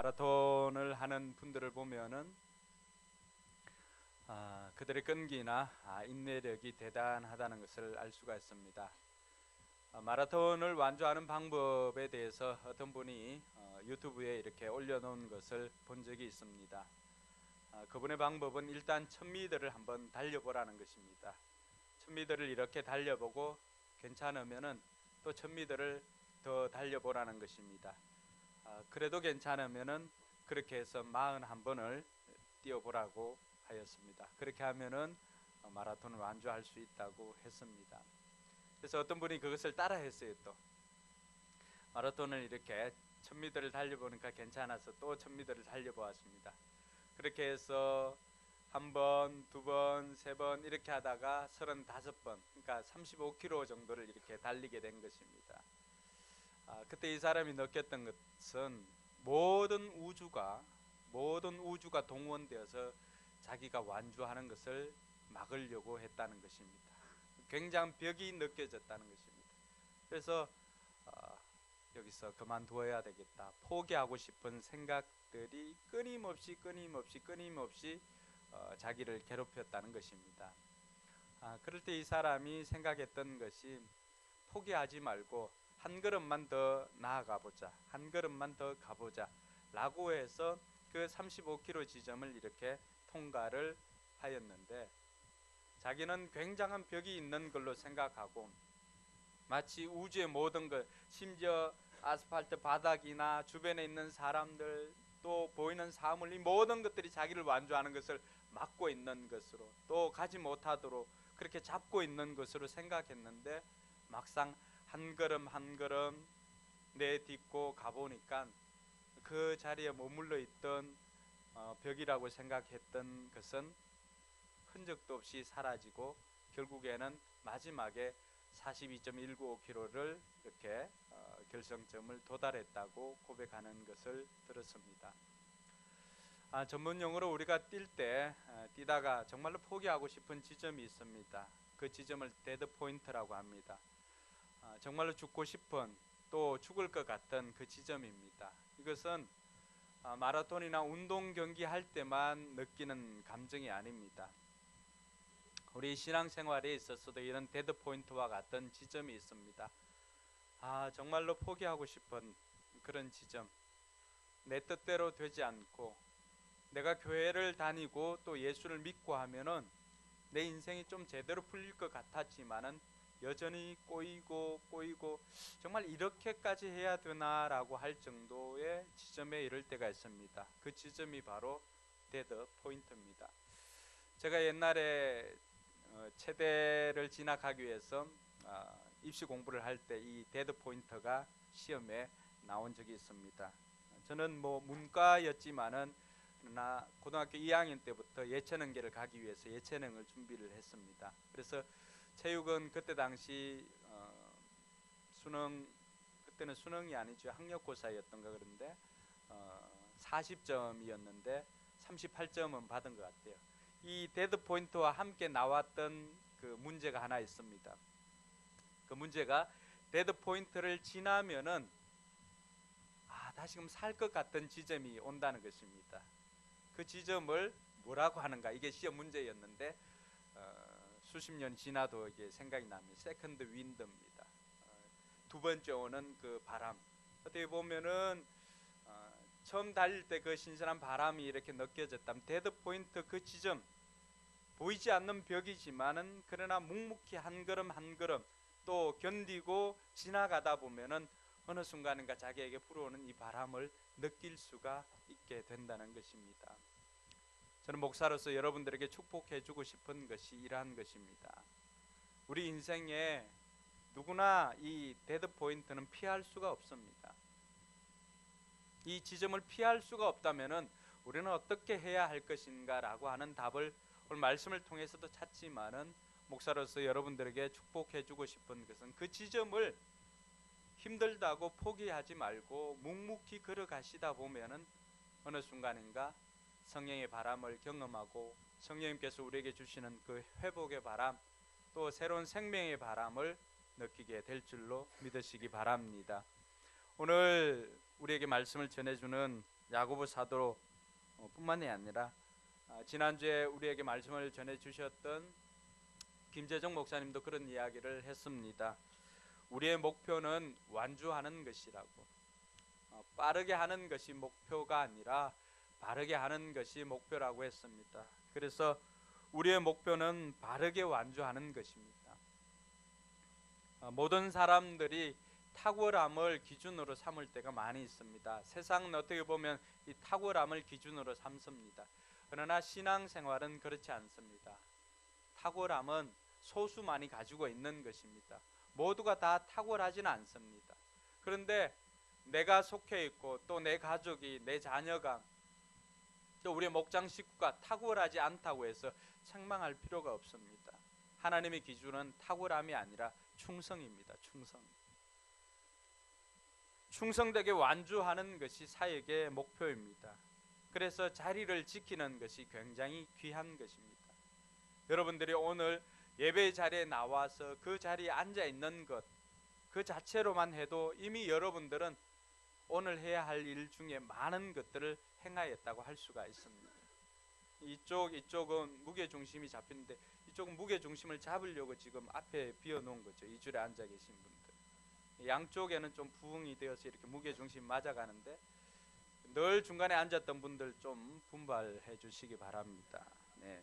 마라톤을 하는 분들을 보면은 그들의 끈기나 인내력이 대단하다는 것을 알 수가 있습니다. 마라톤을 완주하는 방법에 대해서 어떤 분이 유튜브에 이렇게 올려놓은 것을 본 적이 있습니다. 그분의 방법은 일단 1000m를 한번 달려보라는 것입니다. 1000m를 이렇게 달려보고 괜찮으면은 또 1000m를 더 달려보라는 것입니다. 그래도 괜찮으면은 그렇게 해서 41번을 뛰어보라고 하였습니다. 그렇게 하면은 마라톤을 완주할 수 있다고 했습니다. 그래서 어떤 분이 그것을 따라 했어요. 또 마라톤을 이렇게 1000m를 달려보니까 괜찮아서 또 1000m를 달려보았습니다. 그렇게 해서 한 번, 두 번, 세 번 이렇게 하다가 35번, 그러니까 35km 정도를 이렇게 달리게 된 것입니다. 그때 이 사람이 느꼈던 것은 모든 우주가 동원되어서 자기가 완주하는 것을 막으려고 했다는 것입니다. 굉장한 벽이 느껴졌다는 것입니다. 그래서 여기서 그만두어야 되겠다, 포기하고 싶은 생각들이 끊임없이 자기를 괴롭혔다는 것입니다. 그럴 때 이 사람이 생각했던 것이 포기하지 말고 한 걸음만 더 나아가 보자, 한 걸음만 더 가보자 라고 해서 그 35km 지점을 이렇게 통과를 하였는데, 자기는 굉장한 벽이 있는 걸로 생각하고 마치 우주의 모든 것, 심지어 아스팔트 바닥이나 주변에 있는 사람들, 또 보이는 사물, 이 모든 것들이 자기를 완주하는 것을 막고 있는 것으로, 또 가지 못하도록 그렇게 잡고 있는 것으로 생각했는데, 막상 한 걸음 한 걸음 내딛고 가보니까 그 자리에 머물러 있던 벽이라고 생각했던 것은 흔적도 없이 사라지고 결국에는 마지막에 42.195km를 이렇게 결승점을 도달했다고 고백하는 것을 들었습니다. 전문 용어로 우리가 뛰다가 정말로 포기하고 싶은 지점이 있습니다. 그 지점을 데드 포인트라고 합니다. 정말로 죽고 싶은, 또 죽을 것 같은 그 지점입니다. 이것은 마라톤이나 운동 경기 할 때만 느끼는 감정이 아닙니다. 우리 신앙생활에 있어서도 이런 데드 포인트와 같은 지점이 있습니다. 정말로 포기하고 싶은 그런 지점, 내 뜻대로 되지 않고 내가 교회를 다니고 또 예수를 믿고 하면은 내 인생이 좀 제대로 풀릴 것 같았지만은 여전히 꼬이고 정말 이렇게까지 해야 되나라고 할 정도의 지점에 이를 때가 있습니다. 그 지점이 바로 데드 포인트입니다. 제가 옛날에 체대를 진학하기 위해서 입시 공부를 할 때 이 데드 포인트가 시험에 나온 적이 있습니다. 저는 문과였지만은 나 고등학교 2학년 때부터 예체능계를 가기 위해서 예체능을 준비를 했습니다. 그래서 체육은 그때 당시 그때는 수능이 아니죠, 학력고사였던가. 그런데 40점이었는데 38점은 받은 것 같아요. 이 데드 포인트와 함께 나왔던 그 문제가 하나 있습니다. 그 문제가 데드 포인트를 지나면은 다시금 살 것 같은 지점이 온다는 것입니다. 그 지점을 뭐라고 하는가, 이게 시험 문제였는데 수십 년 지나도 이게 생각이 납니다. 세컨드 윈드입니다. 두 번째 오는 그 바람. 어떻게 보면은 처음 달릴 때 그 신선한 바람이 이렇게 느껴졌다면, 데드 포인트 그 지점, 보이지 않는 벽이지만은 그러나 묵묵히 한 걸음 한 걸음 또 견디고 지나가다 보면은 어느 순간인가 자기에게 불어오는 이 바람을 느낄 수가 있게 된다는 것입니다. 저는 목사로서 여러분들에게 축복해 주고 싶은 것이 이러한 것입니다. 우리 인생에 누구나 이 데드 포인트는 피할 수가 없습니다. 이 지점을 피할 수가 없다면은 우리는 어떻게 해야 할 것인가 라고 하는 답을 오늘 말씀을 통해서도 찾지만은, 목사로서 여러분들에게 축복해 주고 싶은 것은 그 지점을 힘들다고 포기하지 말고 묵묵히 걸어가시다 보면은 어느 순간인가 성령의 바람을 경험하고 성령님께서 우리에게 주시는 그 회복의 바람, 또 새로운 생명의 바람을 느끼게 될 줄로 믿으시기 바랍니다. 오늘 우리에게 말씀을 전해주는 야고보 사도 뿐만이 아니라 지난주에 우리에게 말씀을 전해 주셨던 김재정 목사님도 그런 이야기를 했습니다. 우리의 목표는 완주하는 것이라고. 빠르게 하는 것이 목표가 아니라 바르게 하는 것이 목표라고 했습니다. 그래서 우리의 목표는 바르게 완주하는 것입니다. 모든 사람들이 탁월함을 기준으로 삼을 때가 많이 있습니다. 세상은 어떻게 보면 이 탁월함을 기준으로 삼습니다. 그러나 신앙생활은 그렇지 않습니다. 탁월함은 소수만이 가지고 있는 것입니다. 모두가 다 탁월하지는 않습니다. 그런데 내가 속해 있고 또 내 가족이, 내 자녀가, 또 우리의 목장 식구가 탁월하지 않다고 해서 책망할 필요가 없습니다. 하나님의 기준은 탁월함이 아니라 충성입니다. 충성되게 완주하는 것이 사역의 목표입니다. 그래서 자리를 지키는 것이 굉장히 귀한 것입니다. 여러분들이 오늘 예배 자리에 나와서 그 자리에 앉아 있는 것, 그 자체로만 해도 이미 여러분들은 오늘 해야 할 일 중에 많은 것들을 행하였다고 할 수가 있습니다. 이쪽은 무게중심이 잡히는데 이쪽은 무게중심을 잡으려고 지금 앞에 비워놓은 거죠. 이 줄에 앉아 계신 분들. 양쪽에는 좀 부응이 되어서 이렇게 무게중심 맞아가는데 늘 중간에 앉았던 분들 좀 분발해 주시기 바랍니다. 네.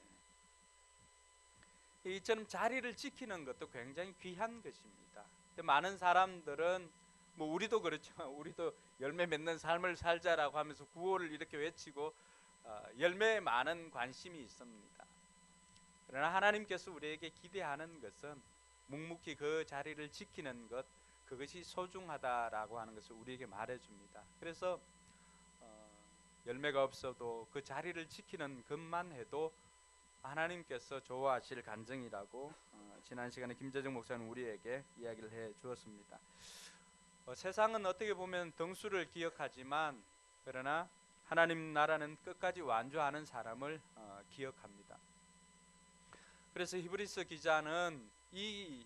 이처럼 자리를 지키는 것도 굉장히 귀한 것입니다. 많은 사람들은 우리도 그렇죠. 우리도 열매 맺는 삶을 살자라고 하면서 구호를 이렇게 외치고 열매에 많은 관심이 있습니다. 그러나 하나님께서 우리에게 기대하는 것은 묵묵히 그 자리를 지키는 것, 그것이 소중하다라고 하는 것을 우리에게 말해줍니다. 그래서 열매가 없어도 그 자리를 지키는 것만 해도 하나님께서 좋아하실 간증이라고 지난 시간에 김재정 목사는 우리에게 이야기를 해 주었습니다. 세상은 어떻게 보면 등수를 기억하지만 그러나 하나님 나라는 끝까지 완주하는 사람을 기억합니다. 그래서 히브리서 기자는 이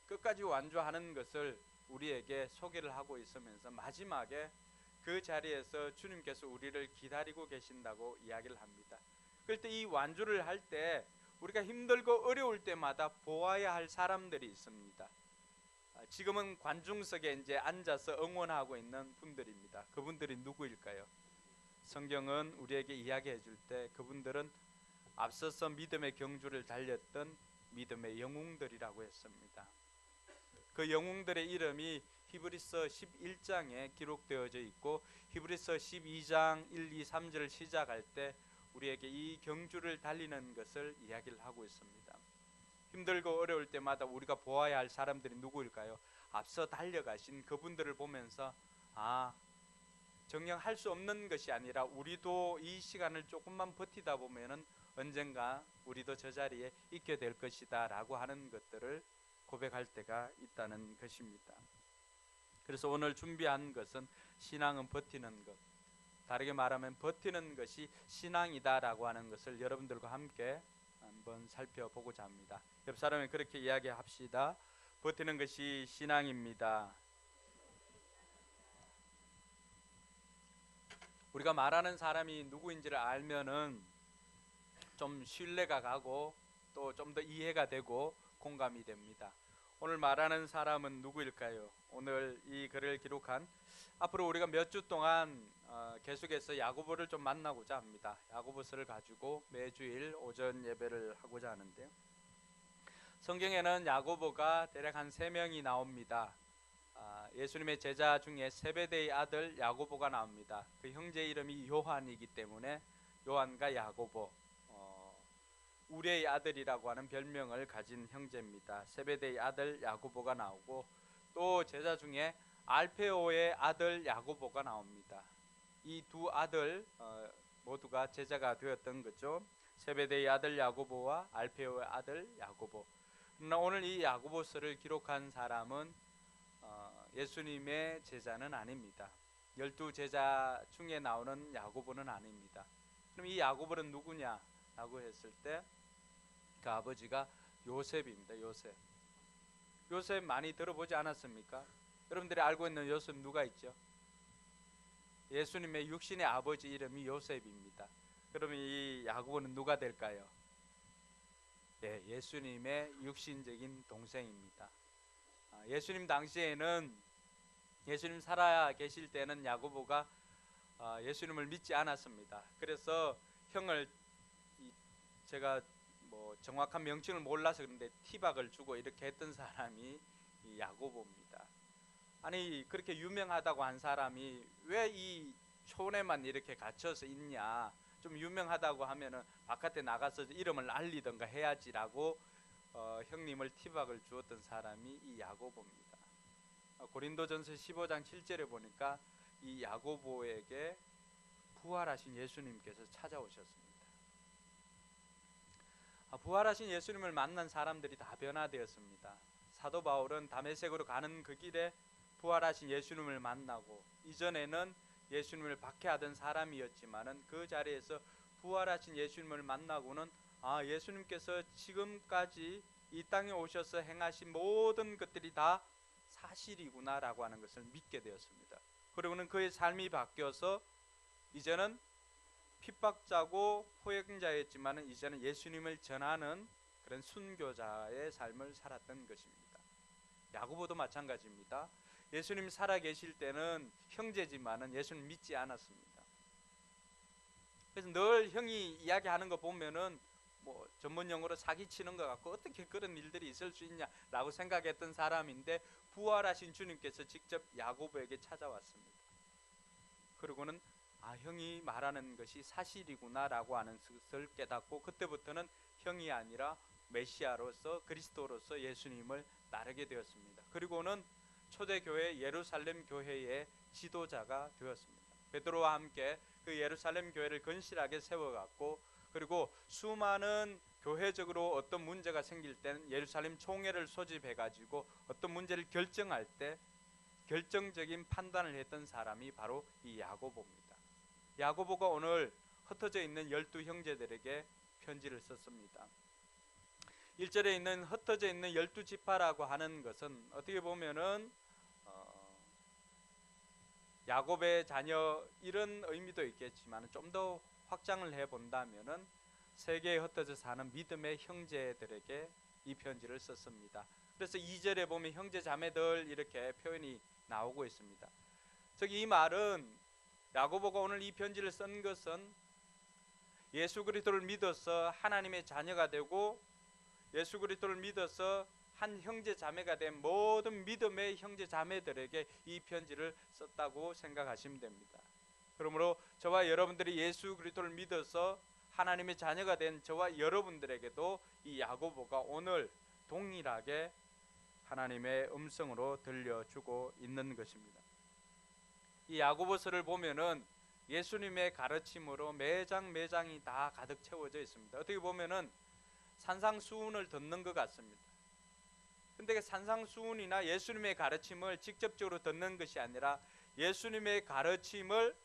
끝까지 완주하는 것을 우리에게 소개를 하고 있으면서 마지막에 그 자리에서 주님께서 우리를 기다리고 계신다고 이야기를 합니다. 그럴 때 이 완주를 할 때 우리가 힘들고 어려울 때마다 보아야 할 사람들이 있습니다. 지금은 관중석에 이제 앉아서 응원하고 있는 분들입니다. 그분들이 누구일까요? 성경은 우리에게 이야기해 줄 때 그분들은 앞서서 믿음의 경주를 달렸던 믿음의 영웅들이라고 했습니다. 그 영웅들의 이름이 히브리서 11장에 기록되어져 있고 히브리서 12장 1, 2, 3절을 시작할 때 우리에게 이 경주를 달리는 것을 이야기를 하고 있습니다. 힘들고 어려울 때마다 우리가 보아야 할 사람들이 누구일까요? 앞서 달려가신 그분들을 보면서 정녕 할 수 없는 것이 아니라 우리도 이 시간을 조금만 버티다 보면은 언젠가 우리도 저 자리에 있게 될 것이다 라고 하는 것들을 고백할 때가 있다는 것입니다. 그래서 오늘 준비한 것은 신앙은 버티는 것, 다르게 말하면 버티는 것이 신앙이다라고 하는 것을 여러분들과 함께 한번 살펴보고자 합니다. 옆 사람이 그렇게 이야기합시다. 버티는 것이 신앙입니다. 우리가 말하는 사람이 누구인지를 알면은 좀 신뢰가 가고 또 좀 더 이해가 되고 공감이 됩니다. 오늘 말하는 사람은 누구일까요? 오늘 이 글을 기록한 앞으로 우리가 몇 주 동안 계속해서 야고보를 좀 만나고자 합니다. 야고보서를 가지고 매주일 오전 예배를 하고자 하는데요. 성경에는 야고보가 대략 한 3명이 나옵니다. 예수님의 제자 중에 세베대의 아들 야고보가 나옵니다. 그 형제 이름이 요한이기 때문에 요한과 야고보, 우레의 아들이라고 하는 별명을 가진 형제입니다. 세베대의 아들 야고보가 나오고 또 제자 중에 알페오의 아들 야고보가 나옵니다. 이 두 아들 모두가 제자가 되었던 거죠. 세베대의 아들 야고보와 알페오의 아들 야고보. 그러나 오늘 이 야고보서를 기록한 사람은 예수님의 제자는 아닙니다. 12제자 중에 나오는 야고보는 아닙니다. 그럼 이 야고보는 누구냐라고 했을 때 그 아버지가 요셉입니다. 요셉 많이 들어보지 않았습니까? 여러분들이 알고 있는 요셉 누가 있죠? 예수님의 육신의 아버지 이름이 요셉입니다. 그러면 이 야고보는 누가 될까요? 예, 예수님의 육신적인 동생입니다. 예수님 당시에는, 예수님 살아 계실 때는 야고보가 예수님을 믿지 않았습니다. 그래서 형을, 제가 뭐 정확한 명칭을 몰라서 그런데 티박을 주고 이렇게 했던 사람이 이 야고보입니다. 아니, 그렇게 유명하다고 한 사람이 왜 이 촌에만 이렇게 갇혀서 있냐, 좀 유명하다고 하면은 바깥에 나가서 이름을 알리던가 해야지라고 형님을 티박을 주었던 사람이 이 야고보입니다. 고린도전서 15장 7절에 보니까 이 야고보에게 부활하신 예수님께서 찾아오셨습니다. 부활하신 예수님을 만난 사람들이 다 변화되었습니다. 사도 바울은 다메섹으로 가는 그 길에 부활하신 예수님을 만나고, 이전에는 예수님을 박해하던 사람이었지만은 그 자리에서 부활하신 예수님을 만나고는 예수님께서 지금까지 이 땅에 오셔서 행하신 모든 것들이 다 사실이구나라고 하는 것을 믿게 되었습니다. 그리고는 그의 삶이 바뀌어서 이제는 핍박자고 포역자였지만은 이제는 예수님을 전하는 그런 순교자의 삶을 살았던 것입니다. 야고보도 마찬가지입니다. 예수님 살아 계실 때는 형제지만은 예수님 믿지 않았습니다. 그래서 늘 형이 이야기하는 거 보면은 뭐 전문용어로 사기치는 것 같고 어떻게 그런 일들이 있을 수 있냐라고 생각했던 사람인데, 부활하신 주님께서 직접 야고보에게 찾아왔습니다. 그리고는 형이 말하는 것이 사실이구나라고 하는 것을 깨닫고, 그때부터는 형이 아니라 메시아로서, 그리스도로서 예수님을 따르게 되었습니다. 그리고는 초대교회 예루살렘 교회의 지도자가 되었습니다. 베드로와 함께 그 예루살렘 교회를 건실하게 세워갔고, 그리고 수많은 교회적으로 어떤 문제가 생길 때는 예루살렘 총회를 소집해가지고 어떤 문제를 결정할 때 결정적인 판단을 했던 사람이 바로 이 야고보입니다. 야고보가 오늘 흩어져 있는 12 형제들에게 편지를 썼습니다. 1절에 있는 흩어져 있는 12지파라고 하는 것은 어떻게 보면은 야곱의 자녀 이런 의미도 있겠지만, 좀 더 확장을 해본다면은 세계에 흩어져 사는 믿음의 형제들에게 이 편지를 썼습니다. 그래서 2절에 보면 형제 자매들 이렇게 표현이 나오고 있습니다. 즉 이 말은 야고보가 오늘 이 편지를 쓴 것은 예수 그리스도를 믿어서 하나님의 자녀가 되고 예수 그리스도를 믿어서 한 형제 자매가 된 모든 믿음의 형제 자매들에게 이 편지를 썼다고 생각하시면 됩니다. 그러므로 저와 여러분들이 예수 그리스도를 믿어서 하나님의 자녀가 된 저와 여러분들에게도 이 야고보가 오늘 동일하게 하나님의 음성으로 들려주고 있는 것입니다. 이 야고보서를 보면은 예수님의 가르침으로 매장이 다 가득 채워져 있습니다. 어떻게 보면은 산상수훈을 듣는 것 같습니다. 근데 산상수훈이나 예수님의 가르침을 직접적으로 듣는 것이 아니라 예수님의 가르침을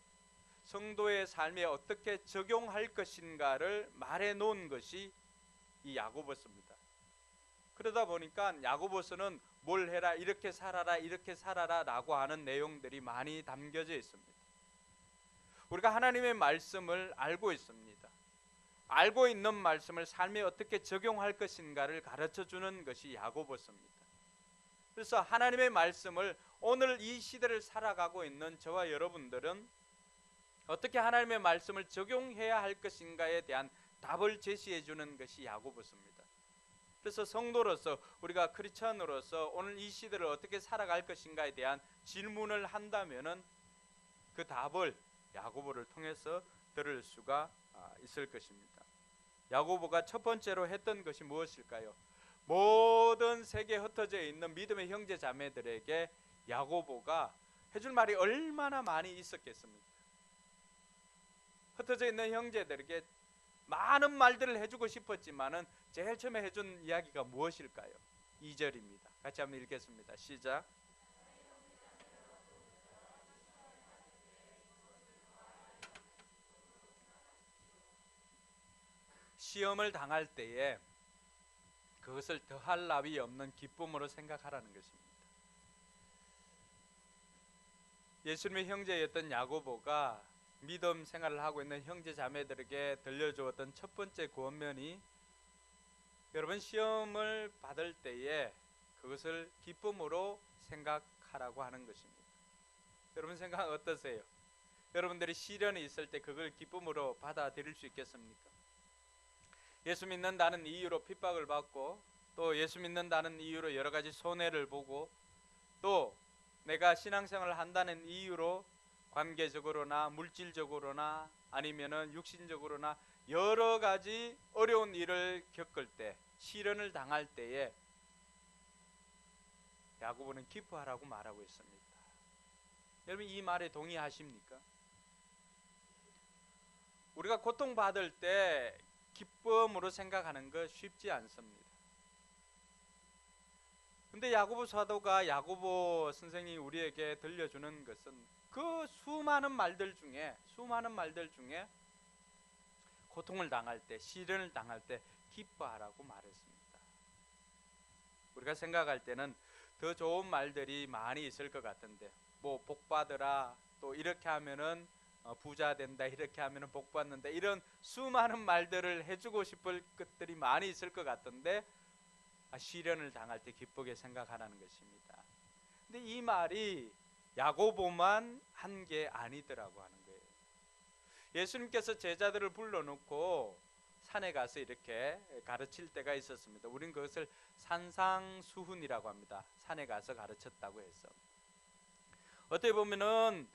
성도의 삶에 어떻게 적용할 것인가를 말해 놓은 것이 이 야고보서입니다. 그러다 보니까 야고보서는 뭘 해라, 이렇게 살아라 라고 하는 내용들이 많이 담겨져 있습니다. 우리가 하나님의 말씀을 알고 있습니다. 알고 있는 말씀을 삶에 어떻게 적용할 것인가를 가르쳐주는 것이 야고보서입니다. 그래서 하나님의 말씀을 오늘 이 시대를 살아가고 있는 저와 여러분들은 어떻게 하나님의 말씀을 적용해야 할 것인가에 대한 답을 제시해 주는 것이 야고보서입니다. 그래서 성도로서, 우리가 크리스천으로서 오늘 이 시대를 어떻게 살아갈 것인가에 대한 질문을 한다면은 그 답을 야고보를 통해서 들을 수가 있을 것입니다. 야고보가 첫 번째로 했던 것이 무엇일까요? 모든 세계에 흩어져 있는 믿음의 형제 자매들에게 야고보가 해줄 말이 얼마나 많이 있었겠습니까? 흩어져 있는 형제들에게 많은 말들을 해주고 싶었지만은 제일 처음에 해준 이야기가 무엇일까요? 2절입니다. 같이 한번 읽겠습니다. 시작. 시험을 당할 때에 그것을 더할 나위 없는 기쁨으로 생각하라는 것입니다. 예수님의 형제였던 야고보가 믿음 생활을 하고 있는 형제 자매들에게 들려주었던 첫 번째 권면이, 여러분 시험을 받을 때에 그것을 기쁨으로 생각하라고 하는 것입니다. 여러분 생각 어떠세요? 여러분들이 시련이 있을 때 그걸 기쁨으로 받아들일 수 있겠습니까? 예수 믿는다는 이유로 핍박을 받고, 또 예수 믿는다는 이유로 여러 가지 손해를 보고, 또 내가 신앙생활을 한다는 이유로 관계적으로나 물질적으로나 아니면은 육신적으로나 여러 가지 어려운 일을 겪을 때, 시련을 당할 때에 야고보는 기뻐하라고 말하고 있습니다. 여러분 이 말에 동의하십니까? 우리가 고통받을 때 기쁨으로 생각하는 거 쉽지 않습니다. 근데 야고보 사도가, 야고보 선생이 우리에게 들려주는 것은 그 수많은 말들 중에 고통을 당할 때, 시련을 당할 때 기뻐하라고 말했습니다. 우리가 생각할 때는 더 좋은 말들이 많이 있을 것 같은데, 뭐 복 받으라, 또 이렇게 하면은 부자 된다, 이렇게 하면은 복 받는다, 이런 수많은 말들을 해주고 싶을 것들이 많이 있을 것 같은데, 시련을 당할 때 기쁘게 생각하라는 것입니다. 근데 이 말이 야고보만 한 게 아니더라고 하는 거예요. 예수님께서 제자들을 불러놓고 산에 가서 이렇게 가르칠 때가 있었습니다. 우린 그것을 산상수훈이라고 합니다. 산에 가서 가르쳤다고 해서. 어떻게 보면은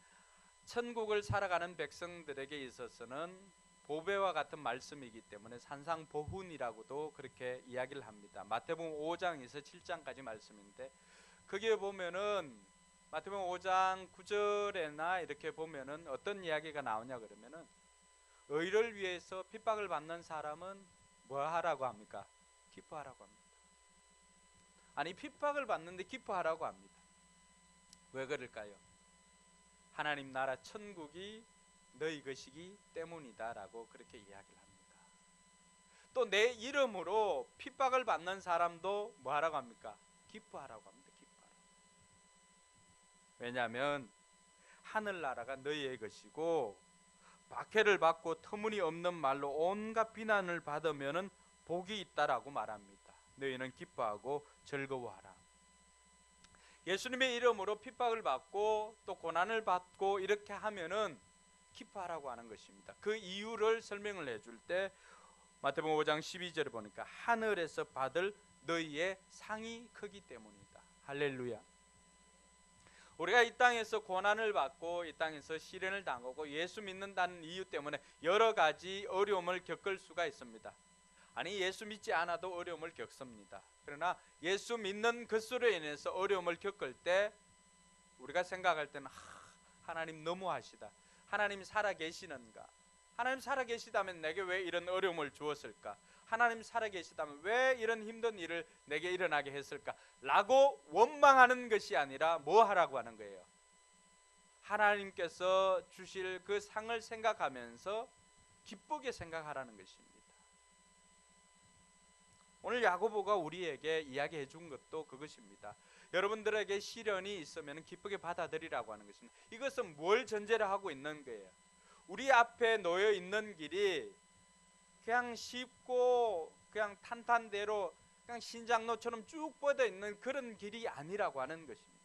천국을 살아가는 백성들에게 있어서는 보배와 같은 말씀이기 때문에 산상보훈이라고도 그렇게 이야기를 합니다. 마태복음 5장에서 7장까지 말씀인데, 거기에 보면은 마태복음 5장 9절에나 이렇게 보면은 어떤 이야기가 나오냐 그러면은, 의를 위해서 핍박을 받는 사람은 뭐 하라고 합니까? 기뻐하라고 합니다. 아니 핍박을 받는데 기뻐하라고 합니다. 왜 그럴까요? 하나님 나라 천국이 너희 것이기 때문이다라고 그렇게 이야기를 합니다. 또 내 이름으로 핍박을 받는 사람도 뭐 하라고 합니까? 기뻐하라고 합니다. 기뻐하라고. 왜냐하면 하늘나라가 너희의 것이고, 박해를 받고 터무니없는 말로 온갖 비난을 받으면은 복이 있다라고 말합니다. 너희는 기뻐하고 즐거워하라. 예수님의 이름으로 핍박을 받고 또 고난을 받고 이렇게 하면은 기뻐하라고 하는 것입니다. 그 이유를 설명을 해줄 때 마태복음 5장 12절에 보니까 하늘에서 받을 너희의 상이 크기 때문이다. 할렐루야. 우리가 이 땅에서 고난을 받고 이 땅에서 시련을 당하고 예수 믿는다는 이유 때문에 여러 가지 어려움을 겪을 수가 있습니다. 아니 예수 믿지 않아도 어려움을 겪습니다. 그러나 예수 믿는 것으로 인해서 어려움을 겪을 때 우리가 생각할 때는 하나님 너무하시다, 하나님 살아계시는가, 하나님 살아계시다면 내게 왜 이런 어려움을 주었을까, 하나님 살아계시다면 왜 이런 힘든 일을 내게 일어나게 했을까 라고 원망하는 것이 아니라 뭐 하라고 하는 거예요? 하나님께서 주실 그 상을 생각하면서 기쁘게 생각하라는 것입니다. 오늘 야고보가 우리에게 이야기해 준 것도 그것입니다. 여러분들에게 시련이 있으면 기쁘게 받아들이라고 하는 것입니다. 이것은 뭘 전제로 하고 있는 거예요? 우리 앞에 놓여 있는 길이 그냥 쉽고 그냥 탄탄대로 그냥 신장로처럼 쭉 뻗어 있는 그런 길이 아니라고 하는 것입니다.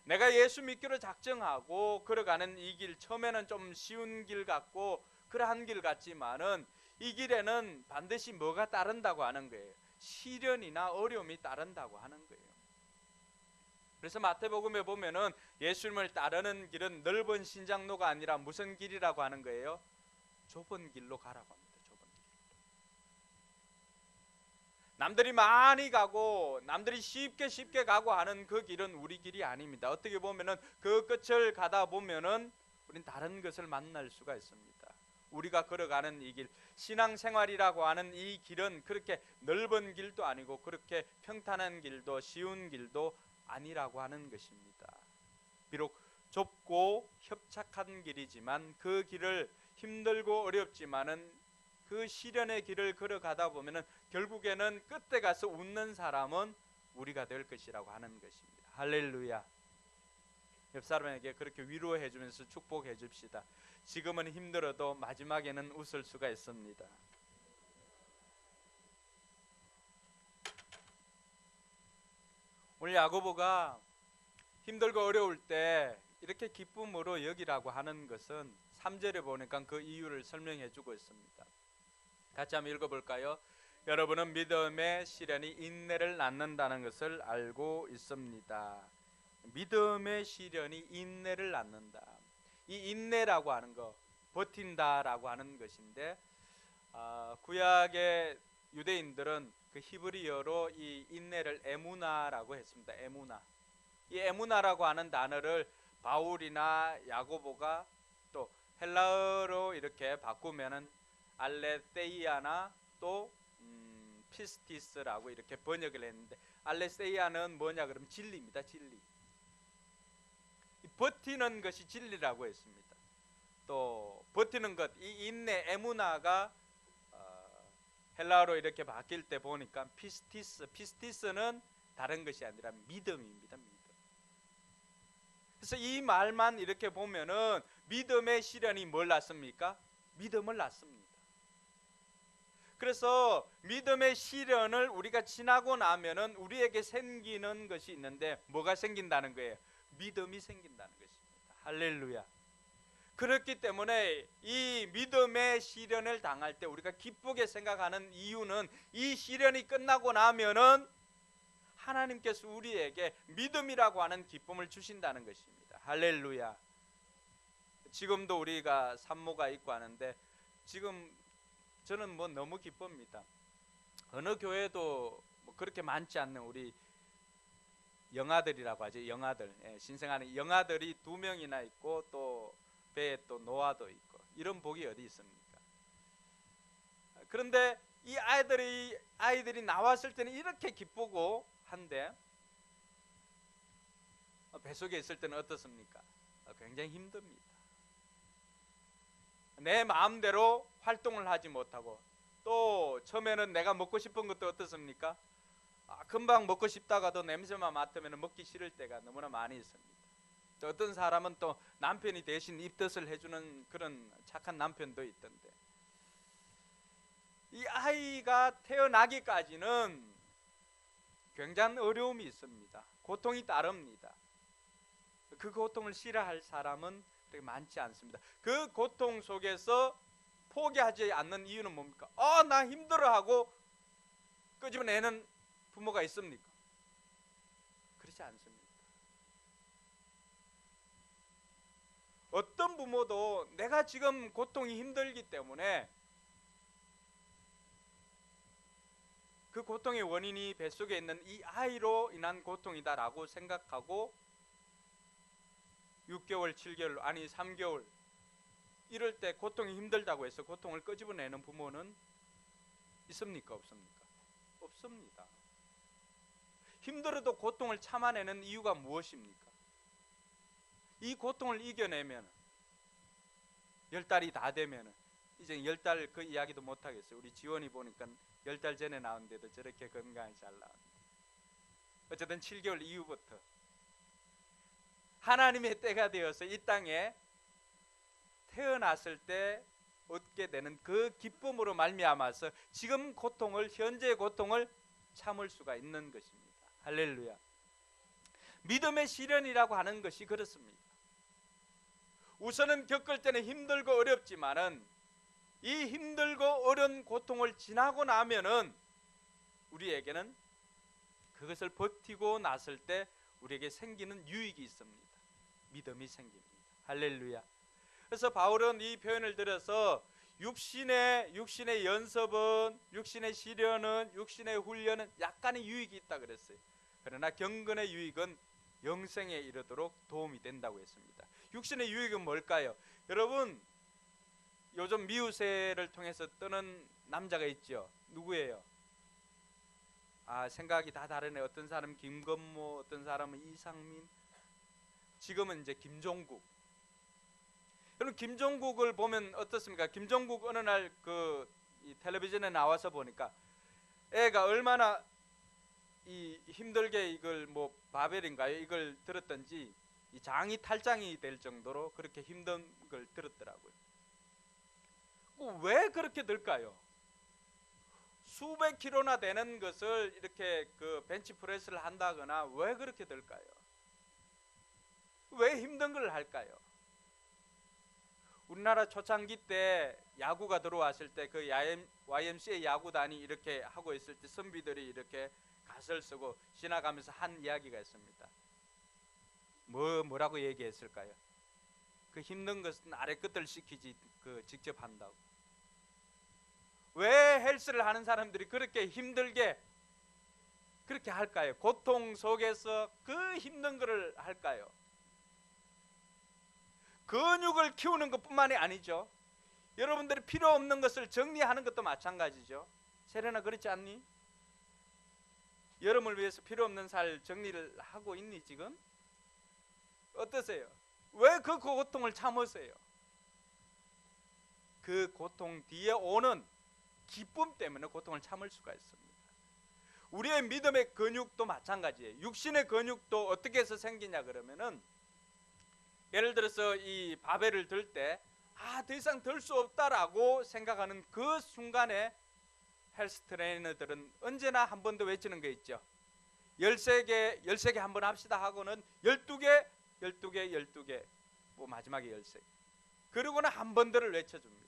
내가 예수 믿기로 작정하고 걸어가는 이 길, 처음에는 좀 쉬운 길 같고 그러한 길 같지만은 이 길에는 반드시 뭐가 따른다고 하는 거예요? 시련이나 어려움이 따른다고 하는 거예요. 그래서 마태복음에 보면은 예수님을 따르는 길은 넓은 신장로가 아니라 무슨 길이라고 하는 거예요? 좁은 길로 가라고 합니다. 좁은 길. 남들이 많이 가고 남들이 쉽게 가고 하는 그 길은 우리 길이 아닙니다. 어떻게 보면은 그 끝을 가다 보면은 우린 다른 것을 만날 수가 있습니다. 우리가 걸어가는 이 길, 신앙생활이라고 하는 이 길은 그렇게 넓은 길도 아니고 그렇게 평탄한 길도 쉬운 길도 아니라고 하는 것입니다. 비록 좁고 협착한 길이지만 그 길을 힘들고 어렵지만은 그 시련의 길을 걸어가다 보면은 결국에는 끝에 가서 웃는 사람은 우리가 될 것이라고 하는 것입니다. 할렐루야. 옆 사람에게 그렇게 위로해 주면서 축복해 줍시다. 지금은 힘들어도 마지막에는 웃을 수가 있습니다. 오늘 야고보가 힘들고 어려울 때 이렇게 기쁨으로 여기라고 하는 것은 3절에 보니까 그 이유를 설명해 주고 있습니다. 같이 한번 읽어볼까요? 여러분은 믿음의 시련이 인내를 낳는다는 것을 알고 있습니다. 믿음의 시련이 인내를 낳는다. 이 인내라고 하는 거, 버틴다라고 하는 것인데, 구약의 유대인들은 그 히브리어로 이 인내를 에무나라고 했습니다. 에무나. 이 에무나라고 하는 단어를 바울이나 야고보가 또 헬라어로 이렇게 바꾸면은 알레세이아나 또 피스티스라고 이렇게 번역을 했는데, 알레세이아는 뭐냐 그러면 진리입니다. 진리. 버티는 것이 진리라고 했습니다. 또 버티는 것, 이 인내 에무나가 헬라어로 이렇게 바뀔 때 보니까 피스티스는 다른 것이 아니라 믿음입니다. 믿음. 그래서 이 말만 이렇게 보면은 믿음의 시련이 뭘 낳습니까? 믿음을 낳습니다. 그래서 믿음의 시련을 우리가 지나고 나면은 우리에게 생기는 것이 있는데, 뭐가 생긴다는 거예요? 믿음이 생긴다는 것입니다. 할렐루야. 그렇기 때문에 이 믿음의 시련을 당할 때 우리가 기쁘게 생각하는 이유는, 이 시련이 끝나고 나면은 하나님께서 우리에게 믿음이라고 하는 기쁨을 주신다는 것입니다. 할렐루야. 지금도 우리가 산모가 있고 하는데, 지금 저는 뭐 너무 기쁩니다. 어느 교회도 뭐 그렇게 많지 않는 우리 영아들이라고 하죠. 영아들, 신생아는 영아들이 2명이나 있고, 또 배에 또 노아도 있고, 이런 복이 어디 있습니까? 그런데 이 아이들이 나왔을 때는 이렇게 기쁘고 한데, 뱃속에 있을 때는 어떻습니까? 굉장히 힘듭니다. 내 마음대로 활동을 하지 못하고, 또 처음에는 내가 먹고 싶은 것도 어떻습니까? 금방 먹고 싶다가도 냄새만 맡으면 먹기 싫을 때가 너무나 많이 있습니다. 또 어떤 사람은 또 남편이 대신 입덧을 해주는 그런 착한 남편도 있던데, 이 아이가 태어나기까지는 굉장한 어려움이 있습니다. 고통이 따릅니다. 그 고통을 싫어할 사람은 되게 많지 않습니다. 그 고통 속에서 포기하지 않는 이유는 뭡니까? 나 힘들어하고 끄집어내는 부모가 있습니까? 그렇지 않습니다. 어떤 부모도 내가 지금 고통이 힘들기 때문에 그 고통의 원인이 뱃속에 있는 이 아이로 인한 고통이다라고 생각하고 6개월, 7개월, 아니 3개월 이럴 때 고통이 힘들다고 해서 고통을 끄집어내는 부모는 있습니까? 없습니까? 없습니다. 힘들어도 고통을 참아내는 이유가 무엇입니까? 이 고통을 이겨내면 10달이 다 되면 이제 10달 그 이야기도 못하겠어요. 우리 지원이 보니까 10달 전에 나왔는데도 저렇게 건강히 잘 나옵니다. 어쨌든 7개월 이후부터 하나님의 때가 되어서 이 땅에 태어났을 때 얻게 되는 그 기쁨으로 말미암아서 지금 고통을, 현재의 고통을 참을 수가 있는 것입니다. 할렐루야. 믿음의 시련이라고 하는 것이 그렇습니다. 우선은 겪을 때는 힘들고 어렵지만은 이 힘들고 어려운 고통을 지나고 나면은 우리에게는 그것을 버티고 났을 때 우리에게 생기는 유익이 있습니다. 믿음이 생깁니다. 할렐루야. 그래서 바울은 이 표현을 들어서 육신의 연습은, 육신의 시련은, 육신의 훈련은 약간의 유익이 있다 그랬어요. 그러나 경건의 유익은 영생에 이르도록 도움이 된다고 했습니다. 육신의 유익은 뭘까요? 여러분, 요즘 미우새를 통해서 뜨는 남자가 있죠. 누구예요? 생각이 다 다르네. 어떤 사람은 김건모, 어떤 사람은 이상민, 지금은 이제 김종국. 여러분, 김종국을 보면 어떻습니까? 김종국 어느 날 그 텔레비전에 나와서 보니까 애가 얼마나 이 힘들게 이걸 뭐 바벨인가요? 이걸 들었던지 이 장이 탈장이 될 정도로 그렇게 힘든 걸 들었더라고요. 왜 그렇게 들까요? 수백 킬로나 되는 것을 이렇게 그 벤치프레스를 한다거나 왜 그렇게 들까요? 왜 힘든 걸 할까요? 우리나라 초창기 때 야구가 들어왔을 때 그 YMCA 야구단이 이렇게 하고 있을 때 선비들이 이렇게 갓을 쓰고 지나가면서 한 이야기가 있습니다. 뭐라고 얘기했을까요? 그 힘든 것은 아래 끝을 시키지 그 직접 한다고. 왜 헬스를 하는 사람들이 그렇게 힘들게 그렇게 할까요? 고통 속에서 그 힘든 것을 할까요? 근육을 키우는 것뿐만이 아니죠. 여러분들이 필요 없는 것을 정리하는 것도 마찬가지죠. 세련아, 그렇지 않니? 여름을 위해서 필요 없는 살 정리를 하고 있니 지금? 어떠세요? 왜 그 고통을 참으세요? 그 고통 뒤에 오는 기쁨 때문에 고통을 참을 수가 있습니다. 우리의 믿음의 근육도 마찬가지예요. 육신의 근육도 어떻게 해서 생기냐 그러면은, 예를 들어서 이 바벨을 들 때 더 이상 들 수 없다라고 생각하는 그 순간에 헬스 트레이너들은 언제나 한 번 더 외치는 거 있죠. 13개 한 번 합시다 하고는 12개, 12개, 12개, 뭐 마지막에 13개. 그러고는 한 번 더를 외쳐줍니다.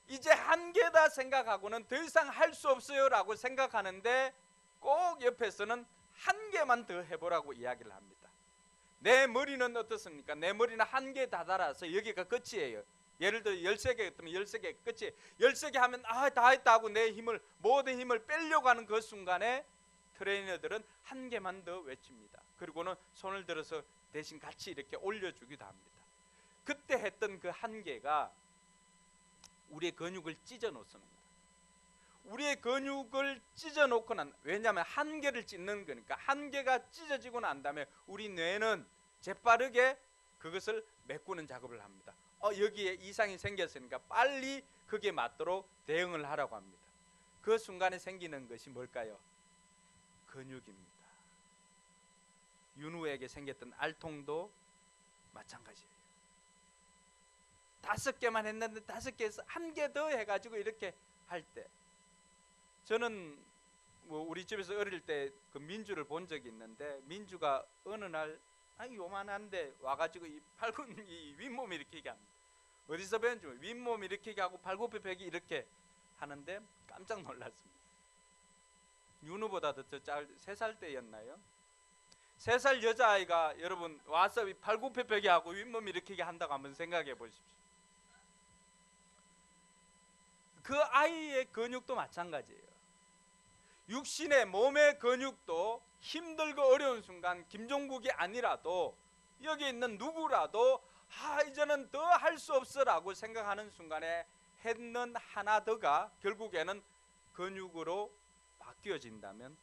이제 한계다 생각하고는 더 이상 할 수 없어요 라고 생각하는데, 꼭 옆에서는 한 개만 더 해보라고 이야기를 합니다. 내 머리는 어떻습니까? 내 머리는 한계에 다다라서 여기가 끝이에요. 예를 들어 13개였다면 13개 끝이에요. 13개 하면 다 했다 하고 내 힘을, 모든 힘을 빼려고 하는 그 순간에 트레이너들은 한 개만 더 외칩니다. 그리고는 손을 들어서 대신 같이 이렇게 올려주기도 합니다. 그때 했던 그 한계가 우리의 근육을 찢어 놓습니다. 우리의 근육을 찢어 놓고 왜냐하면 한계를 찢는 거니까. 한계가 찢어지고 난 다음에 우리 뇌는 재빠르게 그것을 메꾸는 작업을 합니다. 여기에 이상이 생겼으니까 빨리 그게 맞도록 대응을 하라고 합니다. 그 순간에 생기는 것이 뭘까요? 근육입니다. 윤우에게 생겼던 알통도 마찬가지예요. 5개만 했는데 5개에서 한 개 더 해가지고 이렇게 할 때, 저는 뭐 우리 집에서 어릴 때 그 민주를 본 적이 있는데, 민주가 어느 날 요만한데 와가지고 이 팔굽 이 윗몸 일으키기 합니다. 어디서 배운지 윗몸 일으키기 하고 팔굽혀펴기 이렇게 하는데 깜짝 놀랐습니다. 윤우보다도 더 3살 때였나요? 3살 여자아이가 여러분 와서 팔굽혀펴기 하고 윗몸 일으키기 한다고 한번 생각해 보십시오. 그 아이의 근육도 마찬가지예요. 육신의 몸의 근육도 힘들고 어려운 순간, 김종국이 아니라도 여기 있는 누구라도 이제는 더 할 수 없어라고 생각하는 순간에 했는 하나 더가 결국에는 근육으로 바뀌어진다면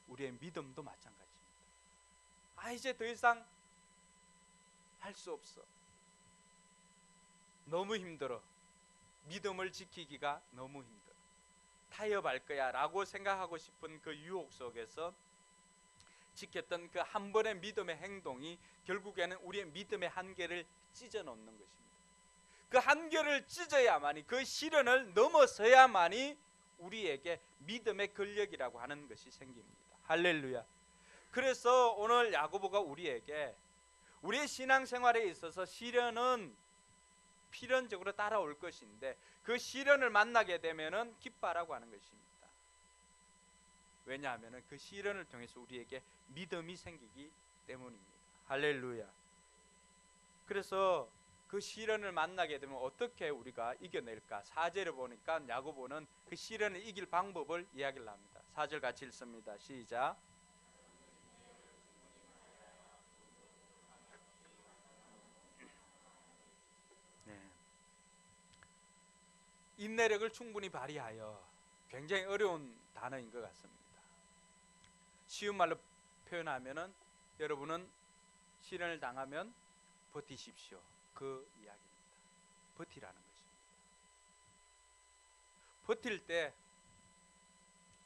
우리의 믿음도 마찬가지입니다. 이제 더 이상 할 수 없어, 너무 힘들어, 믿음을 지키기가 너무 힘들어, 타협할 거야 라고 생각하고 싶은 그 유혹 속에서 지켰던 그 한 번의 믿음의 행동이 결국에는 우리의 믿음의 한계를 찢어 놓는 것입니다. 그 한계를 찢어야만이, 그 시련을 넘어서야만이 우리에게 믿음의 근력이라고 하는 것이 생깁니다. 할렐루야. 그래서 오늘 야고보가 우리에게 우리의 신앙생활에 있어서 시련은 필연적으로 따라올 것인데, 그 시련을 만나게 되면은 기뻐하라고 하는 것입니다. 왜냐하면 그 시련을 통해서 우리에게 믿음이 생기기 때문입니다. 할렐루야. 그래서 그 시련을 만나게 되면 어떻게 우리가 이겨낼까? 4절을 보니까 야고보는 그 시련을 이길 방법을 이야기를 합니다. 4절 같이 읽습니다. 시작. 인내력을 충분히 발휘하여, 굉장히 어려운 단어인 것 같습니다. 쉬운 말로 표현하면은 여러분은 시련을 당하면 버티십시오, 그 이야기입니다. 버티라는 것입니다. 버틸 때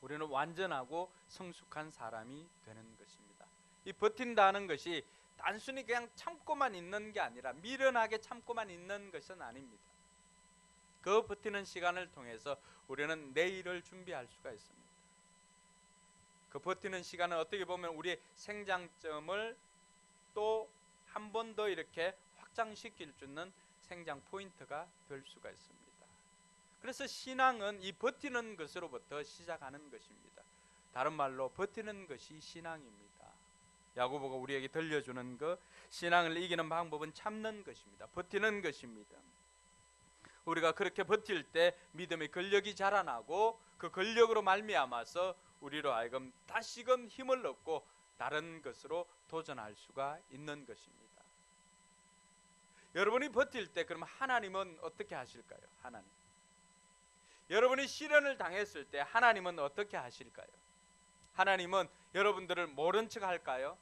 우리는 완전하고 성숙한 사람이 되는 것입니다. 이 버틴다는 것이 단순히 그냥 참고만 있는 게 아니라 미련하게 참고만 있는 것은 아닙니다. 그 버티는 시간을 통해서 우리는 내일을 준비할 수가 있습니다. 그 버티는 시간은 어떻게 보면 우리의 생장점을 또 한 번 더 이렇게 확장시킬 수 있는 생장 포인트가 될 수가 있습니다. 그래서 신앙은 이 버티는 것으로부터 시작하는 것입니다. 다른 말로 버티는 것이 신앙입니다. 야고보가 우리에게 들려주는 그 신앙을 이기는 방법은 참는 것입니다. 버티는 것입니다. 우리가 그렇게 버틸 때 믿음의 근력이 자라나고 그 근력으로 말미암아서 우리로 하여금 다시금 힘을 얻고 다른 것으로 도전할 수가 있는 것입니다. 여러분이 버틸 때 그럼 하나님은 어떻게 하실까요? 하나님. 여러분이 시련을 당했을 때 하나님은 어떻게 하실까요? 하나님은 여러분들을 모른 척 할까요?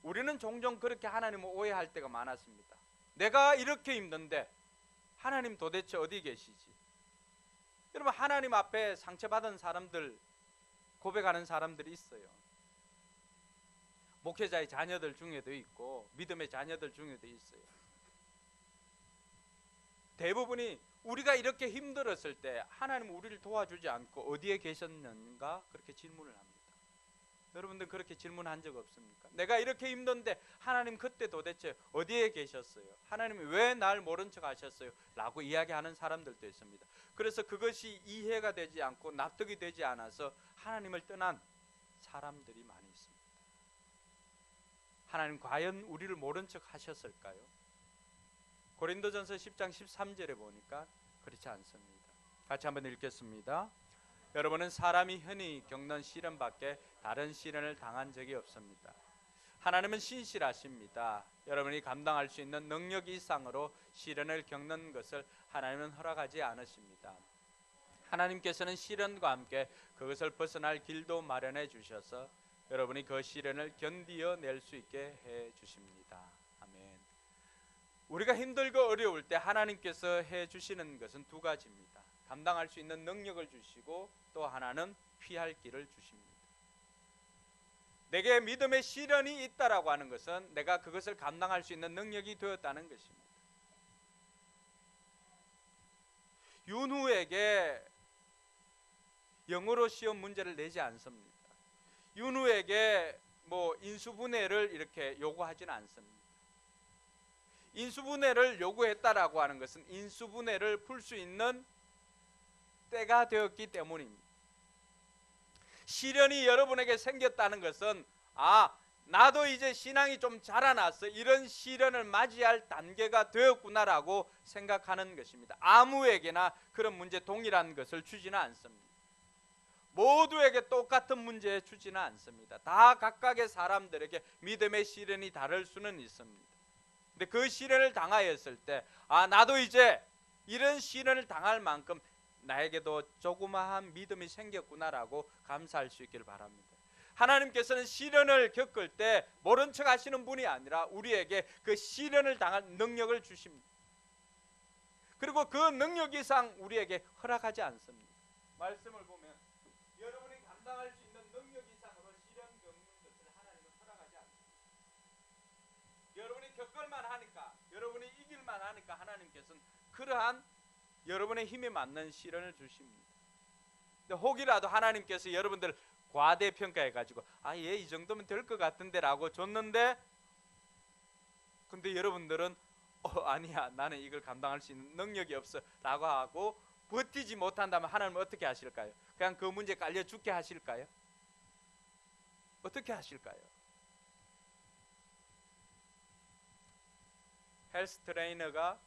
우리는 종종 그렇게 하나님을 오해할 때가 많았습니다. 내가 이렇게 힘든데 하나님 도대체 어디 계시지? 여러분, 하나님 앞에 상처받은 사람들, 고백하는 사람들이 있어요. 목회자의 자녀들 중에도 있고 믿음의 자녀들 중에도 있어요. 대부분이 우리가 이렇게 힘들었을 때 하나님 우리를 도와주지 않고 어디에 계셨는가 그렇게 질문을 합니다. 여러분들 그렇게 질문한 적 없습니까? 내가 이렇게 힘든데 하나님 그때 도대체 어디에 계셨어요? 하나님이 왜 날 모른 척 하셨어요? 라고 이야기하는 사람들도 있습니다. 그래서 그것이 이해가 되지 않고 납득이 되지 않아서 하나님을 떠난 사람들이 많이 있습니다. 하나님 과연 우리를 모른 척 하셨을까요? 고린도전서 10장 13절에 보니까 그렇지 않습니다. 같이 한번 읽겠습니다. 여러분은 사람이 흔히 겪는 시련 밖에 다른 시련을 당한 적이 없습니다. 하나님은 신실하십니다. 여러분이 감당할 수 있는 능력 이상으로 시련을 겪는 것을 하나님은 허락하지 않으십니다. 하나님께서는 시련과 함께 그것을 벗어날 길도 마련해 주셔서 여러분이 그 시련을 견디어낼 수 있게 해 주십니다. 아멘. 우리가 힘들고 어려울 때 하나님께서 해 주시는 것은 두 가지입니다. 감당할 수 있는 능력을 주시고 또 하나는 피할 길을 주십니다. 내게 믿음의 시련이 있다라고 하는 것은 내가 그것을 감당할 수 있는 능력이 되었다는 것입니다. 윤후에게 영어로 시험 문제를 내지 않습니다. 윤후에게 인수분해를 이렇게 요구하지는 않습니다. 인수분해를 요구했다라고 하는 것은 인수분해를 풀 수 있는 때가 되었기 때문입니다. 시련이 여러분에게 생겼다는 것은 나도 이제 신앙이 좀 자라났어, 이런 시련을 맞이할 단계가 되었구나라고 생각하는 것입니다. 아무에게나 그런 문제 동일한 것을 주지는 않습니다. 모두에게 똑같은 문제 주지는 않습니다. 다 각각의 사람들에게 믿음의 시련이 다를 수는 있습니다. 근데 그 시련을 당하였을 때 나도 이제 이런 시련을 당할 만큼 나에게도 조그마한 믿음이 생겼구나라고 감사할 수 있기를 바랍니다. 하나님께서는 시련을 겪을 때 모른 척 하시는 분이 아니라 우리에게 그 시련을 당할 능력을 주십니다. 그리고 그 능력 이상 우리에게 허락하지 않습니다. 말씀을 보면 여러분이 감당할 수 있는 능력 이상으로 시련 겪는 것을 하나님은 허락하지 않습니다. 여러분이 겪을만 하니까, 여러분이 이길만 하니까 하나님께서는 그러한 여러분의 힘에 맞는 시련을 주십니다. 근데 혹이라도 하나님께서 여러분들 과대평가해가지고 얘 이 정도면 될 것 같은데 라고 줬는데, 근데 여러분들은 아니야, 나는 이걸 감당할 수 있는 능력이 없어 라고 하고 버티지 못한다면 하나님은 어떻게 하실까요? 그냥 그 문제 깔려 죽게 하실까요? 어떻게 하실까요? 헬스 트레이너가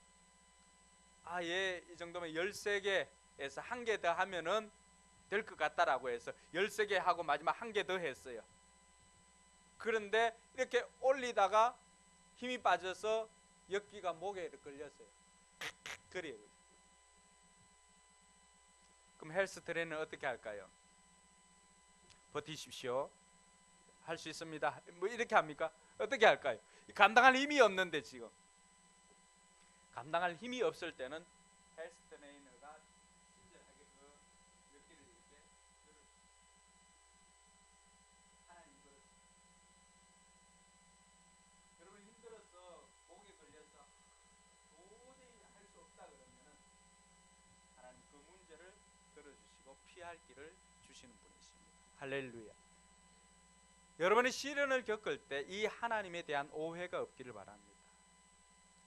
얘 이 정도면 13개에서 한 개 더 하면은 될 것 같다라고 해서 13개 하고 마지막 한 개 더 했어요. 그런데 이렇게 올리다가 힘이 빠져서 역기가 목에 걸렸어요. 그래요. 그럼 헬스 트레이너는 어떻게 할까요? 버티십시오. 할 수 있습니다. 이렇게 합니까? 어떻게 할까요? 감당할 힘이 없는데, 지금 감당할 힘이 없을 때는 헬스 트레이너가 친절하게 그 역기를 이렇게 하나님 들어주시고 피할 길을 주시는 분이십니다. 할렐루야. 여러분이 시련을 겪을 때 이 하나님에 대한 오해가 없기를 바랍니다.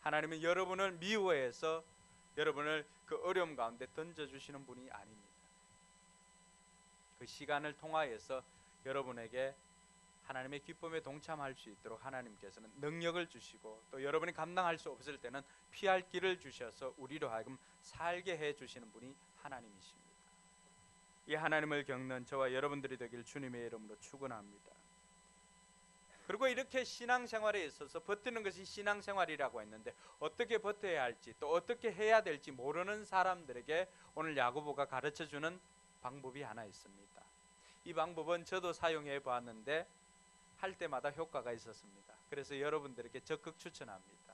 하나님은 여러분을 미워해서 여러분을 그 어려움 가운데 던져주시는 분이 아닙니다. 그 시간을 통하여서 여러분에게 하나님의 기쁨에 동참할 수 있도록 하나님께서는 능력을 주시고, 또 여러분이 감당할 수 없을 때는 피할 길을 주셔서 우리로 하여금 살게 해주시는 분이 하나님이십니다. 이 하나님을 겪는 저와 여러분들이 되길 주님의 이름으로 축원합니다. 그리고 이렇게 신앙생활에 있어서 버티는 것이 신앙생활이라고 했는데, 어떻게 버텨야 할지 또 어떻게 해야 될지 모르는 사람들에게 오늘 야고보가 가르쳐주는 방법이 하나 있습니다. 이 방법은 저도 사용해 보았는데 할 때마다 효과가 있었습니다. 그래서 여러분들에게 적극 추천합니다.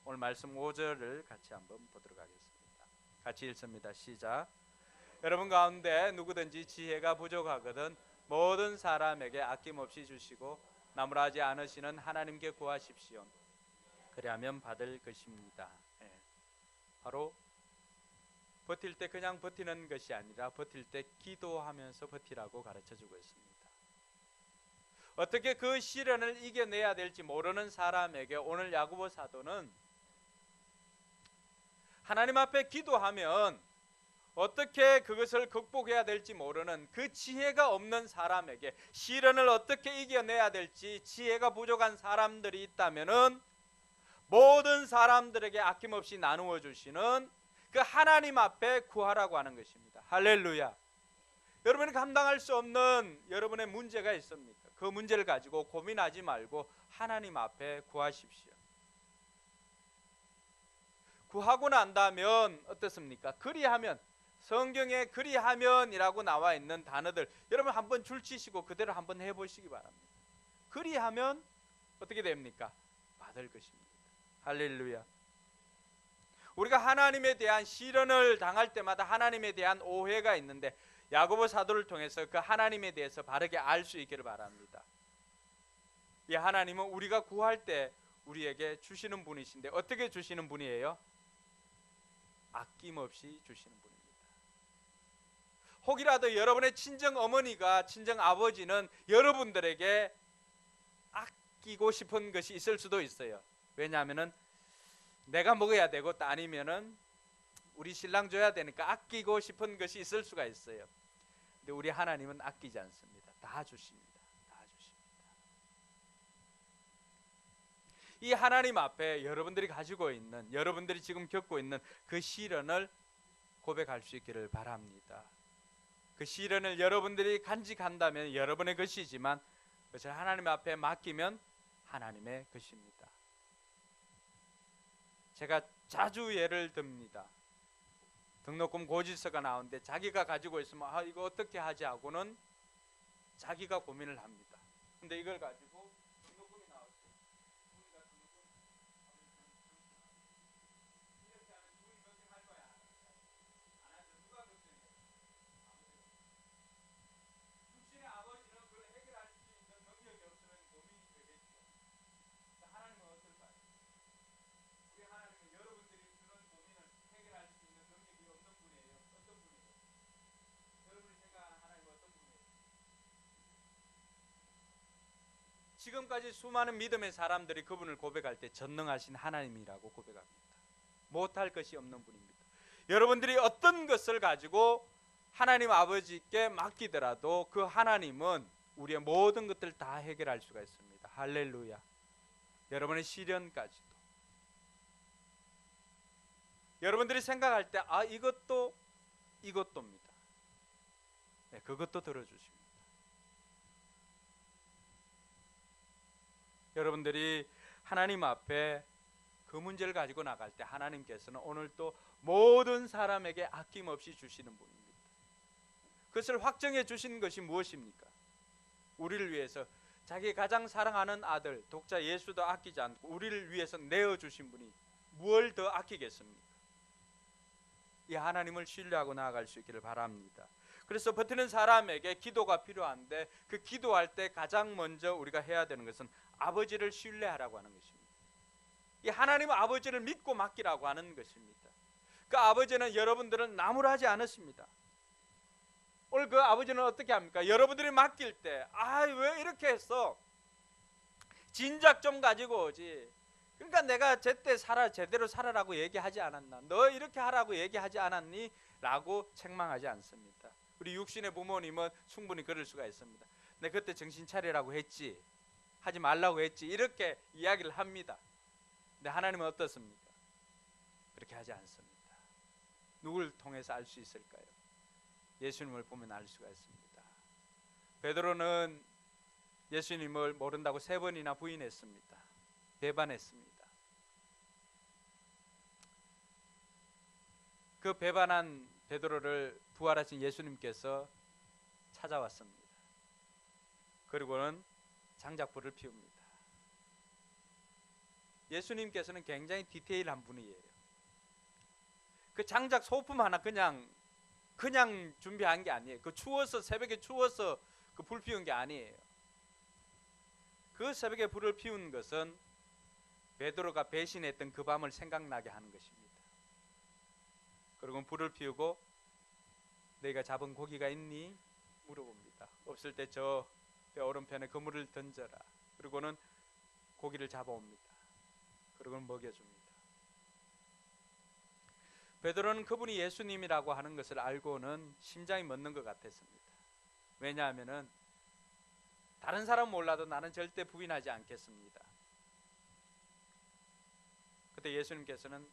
오늘 말씀 5절을 같이 한번 보도록 하겠습니다. 같이 읽습니다. 시작. 여러분 가운데 누구든지 지혜가 부족하거든 모든 사람에게 아낌없이 주시고 나무라지 않으시는 하나님께 구하십시오. 그리하면 받을 것입니다. 바로 버틸 때 그냥 버티는 것이 아니라 버틸 때 기도하면서 버티라고 가르쳐주고 있습니다. 어떻게 그 시련을 이겨내야 될지 모르는 사람에게 오늘 야고보 사도는 하나님 앞에 기도하면 어떻게 그것을 극복해야 될지 모르는 그 지혜가 없는 사람에게, 시련을 어떻게 이겨내야 될지 지혜가 부족한 사람들이 있다면은 모든 사람들에게 아낌없이 나누어 주시는 그 하나님 앞에 구하라고 하는 것입니다. 할렐루야. 여러분이 감당할 수 없는 여러분의 문제가 있습니까? 그 문제를 가지고 고민하지 말고 하나님 앞에 구하십시오. 구하고 난 다음에 어떻습니까? 그리하면, 성경에 그리하면이라고 나와 있는 단어들 여러분 한번 줄치시고 그대로 한번 해보시기 바랍니다. 그리하면 어떻게 됩니까? 받을 것입니다. 할렐루야. 우리가 하나님에 대한 시련을 당할 때마다 하나님에 대한 오해가 있는데, 야고보 사도를 통해서 그 하나님에 대해서 바르게 알 수 있기를 바랍니다. 이 하나님은 우리가 구할 때 우리에게 주시는 분이신데 어떻게 주시는 분이에요? 아낌없이 주시는 분입니다. 혹이라도 여러분의 친정 어머니가, 친정 아버지는 여러분들에게 아끼고 싶은 것이 있을 수도 있어요. 왜냐하면은 내가 먹어야 되고 또 아니면은 우리 신랑 줘야 되니까 아끼고 싶은 것이 있을 수가 있어요. 근데 우리 하나님은 아끼지 않습니다. 다 주십니다. 다 주십니다. 이 하나님 앞에 여러분들이 가지고 있는, 여러분들이 지금 겪고 있는 그 시련을 고백할 수 있기를 바랍니다. 그 시련을 여러분들이 간직한다면 여러분의 것이지만 그것을 하나님 앞에 맡기면 하나님의 것입니다. 제가 자주 예를 듭니다. 등록금 고지서가 나오는데 자기가 가지고 있으면 이거 어떻게 하지 하고는 자기가 고민을 합니다. 근데 이걸 가지고 등록금이 나왔어요. 우리가 등록금 이렇게 하면 누구 걱정할 거야? 안 하죠. 누가 걱정해? 육신의 아버지는 그걸 해결할 수 있는 능력이 없으면 고민이 되겠죠. 하나님은 어떨까요? 우리 하나님은 여러분들이 그런 고민을 해결할 수 있는 능력이 없는 분이에요. 어떤 분이에요? 여러분이 생각하는 하나님은 어떤 분이에요? 지금까지 수많은 믿음의 사람들이 그분을 고백할 때 전능하신 하나님이라고 고백합니다. 못할 것이 없는 분입니다. 여러분들이 어떤 것을 가지고 하나님 아버지께 맡기더라도 그 하나님은 우리의 모든 것들을 다 해결할 수가 있습니다. 할렐루야. 여러분의 시련까지도. 여러분들이 생각할 때 이것도입니다. 네, 그것도 들어주십니다. 여러분들이 하나님 앞에 그 문제를 가지고 나갈 때 하나님께서는 오늘 또 모든 사람에게 아낌없이 주시는 분입니다. 그것을 확정해 주신 것이 무엇입니까? 우리를 위해서 자기 가장 사랑하는 아들 독자 예수도 아끼지 않고 우리를 위해서 내어주신 분이 무엇을 더 아끼겠습니까? 이 하나님을 신뢰하고 나아갈 수 있기를 바랍니다. 그래서 버티는 사람에게 기도가 필요한데 그 기도할 때 가장 먼저 우리가 해야 되는 것은 아버지를 신뢰하라고 하는 것입니다. 이 하나님 아버지를 믿고 맡기라고 하는 것입니다. 그 아버지는 여러분들을 나무라지 않으십니다. 오늘 그 아버지는 어떻게 합니까? 여러분들이 맡길 때 왜 이렇게 했어? 진작 좀 가지고 오지. 그러니까 내가 제때 제대로 살아라고 얘기하지 않았나? 너 이렇게 하라고 얘기하지 않았니? 라고 책망하지 않습니다. 우리 육신의 부모님은 충분히 그럴 수가 있습니다. 내 그때 정신 차리라고 했지, 하지 말라고 했지, 이렇게 이야기를 합니다. 근데 하나님은 어떻습니까? 그렇게 하지 않습니다. 누굴 통해서 알 수 있을까요? 예수님을 보면 알 수가 있습니다. 베드로는 예수님을 모른다고 3번이나 부인했습니다. 배반했습니다. 그 배반한 베드로를 부활하신 예수님께서 찾아왔습니다. 그리고는 장작불을 피웁니다. 예수님께서는 굉장히 디테일한 분이에요. 그 장작 소품 하나 그냥 준비한 게 아니에요. 그 추워서, 새벽에 추워서 그 불 피운 게 아니에요. 그 새벽에 불을 피운 것은 베드로가 배신했던 그 밤을 생각나게 하는 것입니다. 그리고 불을 피우고 너희가 잡은 고기가 있니? 물어봅니다. 없을 때 저 배 오른편에 그물을 던져라. 그리고는 고기를 잡아옵니다. 그리고 먹여줍니다. 베드로는 그분이 예수님이라고 하는 것을 알고는 심장이 멎는 것 같았습니다. 왜냐하면은 다른 사람 몰라도 나는 절대 부인하지 않겠습니다. 그때 예수님께서는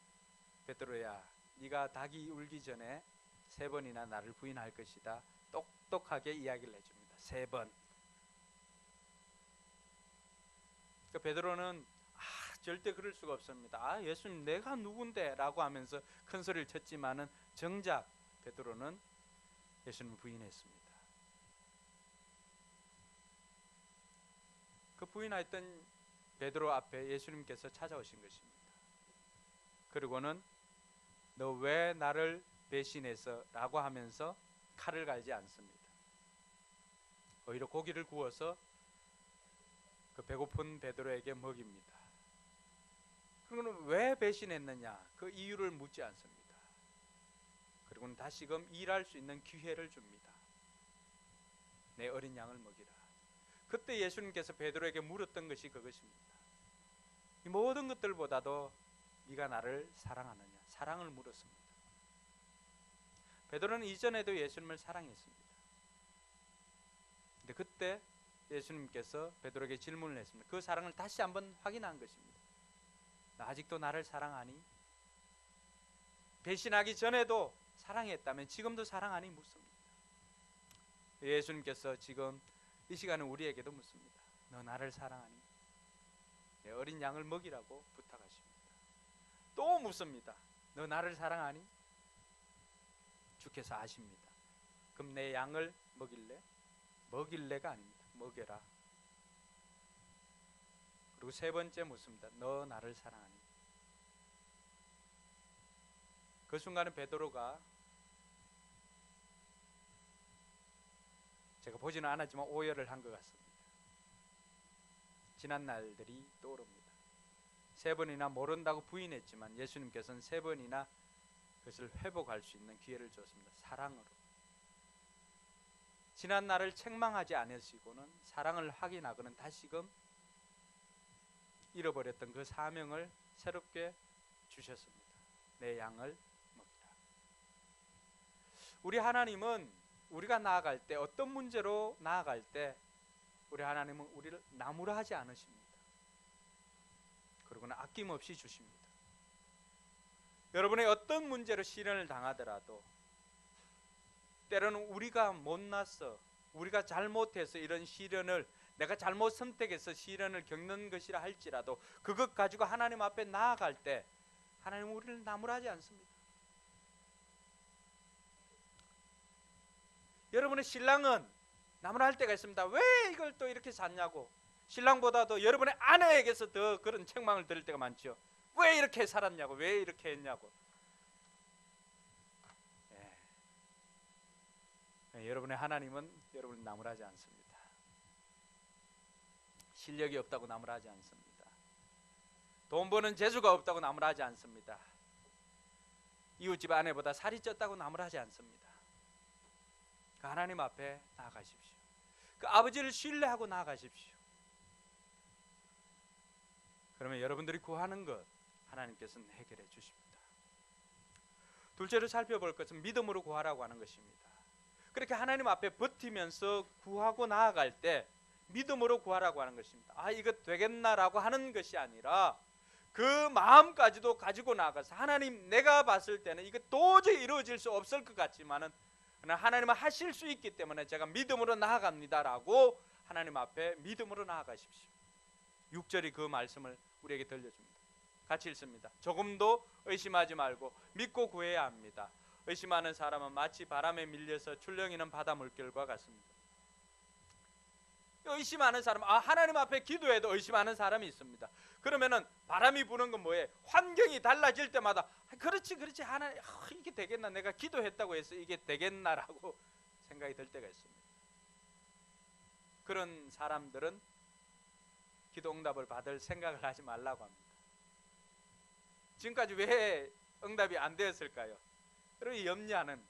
베드로야, 네가 닭이 울기 전에 3번이나 나를 부인할 것이다. 똑똑하게 이야기를 해줍니다. 3번. 그러니까 베드로는 절대 그럴 수가 없습니다. 예수님 내가 누군데? 라고 하면서 큰 소리를 쳤지만은 정작 베드로는 예수님을 부인했습니다. 그 부인했던 베드로 앞에 예수님께서 찾아오신 것입니다. 그리고는 너 왜 나를 배신해서? 라고 하면서 칼을 갈지 않습니다. 오히려 고기를 구워서 그 배고픈 베드로에게 먹입니다. 그러고는 왜 배신했느냐? 그 이유를 묻지 않습니다. 그리고는 다시금 일할 수 있는 기회를 줍니다. 내 어린 양을 먹이라. 그때 예수님께서 베드로에게 물었던 것이 그것입니다. 이 모든 것들보다도 네가 나를 사랑하느냐? 사랑을 물었습니다. 베드로는 이전에도 예수님을 사랑했습니다. 근데 그때 예수님께서 베드로에게 질문을 했습니다. 그 사랑을 다시 한번 확인한 것입니다. 너 아직도 나를 사랑하니? 배신하기 전에도 사랑했다면 지금도 사랑하니? 묻습니다. 예수님께서 지금 이 시간에 우리에게도 묻습니다. 너 나를 사랑하니? 내 어린 양을 먹이라고 부탁하십니다. 또 묻습니다. 너 나를 사랑하니? 주께서 아십니다. 그럼 내 양을 먹일래? 먹일래가 아닙니다. 먹여라. 그리고 3번째 묻습니다. 너 나를 사랑하니? 그 순간에 베드로가, 제가 보지는 않았지만 오열을 한 것 같습니다. 지난 날들이 떠오릅니다. 3번이나 모른다고 부인했지만 예수님께서는 3번이나 그것을 회복할 수 있는 기회를 줬습니다. 사랑으로. 지난 날을 책망하지 않으시고는 사랑을 확인하고는 다시금 잃어버렸던 그 사명을 새롭게 주셨습니다. 내 양을 먹이라. 우리 하나님은 우리가 나아갈 때, 어떤 문제로 나아갈 때 우리 하나님은 우리를 나무라 하지 않으십니다. 그리고는 아낌없이 주십니다. 여러분의 어떤 문제로 시련을 당하더라도 때로는 우리가 못나서, 우리가 잘못해서 이런 시련을, 내가 잘못 선택해서 시련을 겪는 것이라 할지라도 그것 가지고 하나님 앞에 나아갈 때 하나님은 우리를 나무라지 않습니다. 여러분의 신랑은 나무랄 때가 있습니다. 왜 이걸 또 이렇게 샀냐고. 신랑보다도 여러분의 아내에게서 더 그런 책망을 들을 때가 많죠. 왜 이렇게 살았냐고, 왜 이렇게 했냐고. 여러분의 하나님은 여러분을 나무라지 않습니다. 실력이 없다고 나무라지 않습니다. 돈 버는 재주가 없다고 나무라지 않습니다. 이웃집 아내보다 살이 쪘다고 나무라지 않습니다. 그 하나님 앞에 나아가십시오. 그 아버지를 신뢰하고 나아가십시오. 그러면 여러분들이 구하는 것 하나님께서는 해결해 주십니다. 둘째로 살펴볼 것은 믿음으로 구하라고 하는 것입니다. 그렇게 하나님 앞에 버티면서 구하고 나아갈 때 믿음으로 구하라고 하는 것입니다. 아, 이거 되겠나라고 하는 것이 아니라 그 마음까지도 가지고 나가서 하나님, 내가 봤을 때는 이거 도저히 이루어질 수 없을 것 같지만은 하나님은 하실 수 있기 때문에 제가 믿음으로 나아갑니다라고 하나님 앞에 믿음으로 나아가십시오. 6절이 그 말씀을 우리에게 들려줍니다. 같이 읽습니다. 조금도 의심하지 말고 믿고 구해야 합니다. 의심하는 사람은 마치 바람에 밀려서 출렁이는 바다 물결과 같습니다. 의심하는 사람, 하나님 앞에 기도해도 의심하는 사람이 있습니다. 그러면은 바람이 부는 건 뭐예요? 환경이 달라질 때마다 그렇지 하나님, 이게 되겠나, 내가 기도했다고 해서 이게 되겠나라고 생각이 들 때가 있습니다. 그런 사람들은 기도 응답을 받을 생각을 하지 말라고 합니다. 지금까지 왜 응답이 안 되었을까요? 여러분, 염려하는,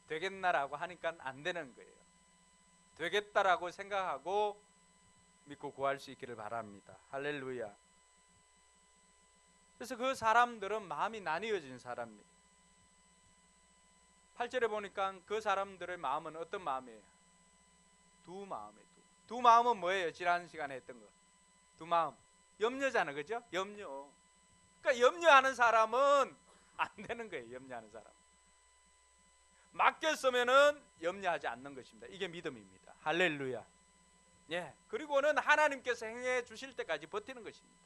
되겠나라고 하니까 안 되는 거예요. 되겠다라고 생각하고 믿고 구할 수 있기를 바랍니다. 할렐루야. 그래서 그 사람들은 마음이 나뉘어진 사람입니다. 8절에 보니까 그 사람들의 마음은 어떤 마음이에요? 두 마음이에요. 두 마음은 뭐예요? 지난 시간에 했던 거. 두 마음. 염려잖아, 그죠? 염려. 그러니까 염려하는 사람은 안 되는 거예요. 염려하는 사람. 맡겼으면은 염려하지 않는 것입니다. 이게 믿음입니다. 할렐루야. 예. 그리고는 하나님께서 행해 주실 때까지 버티는 것입니다.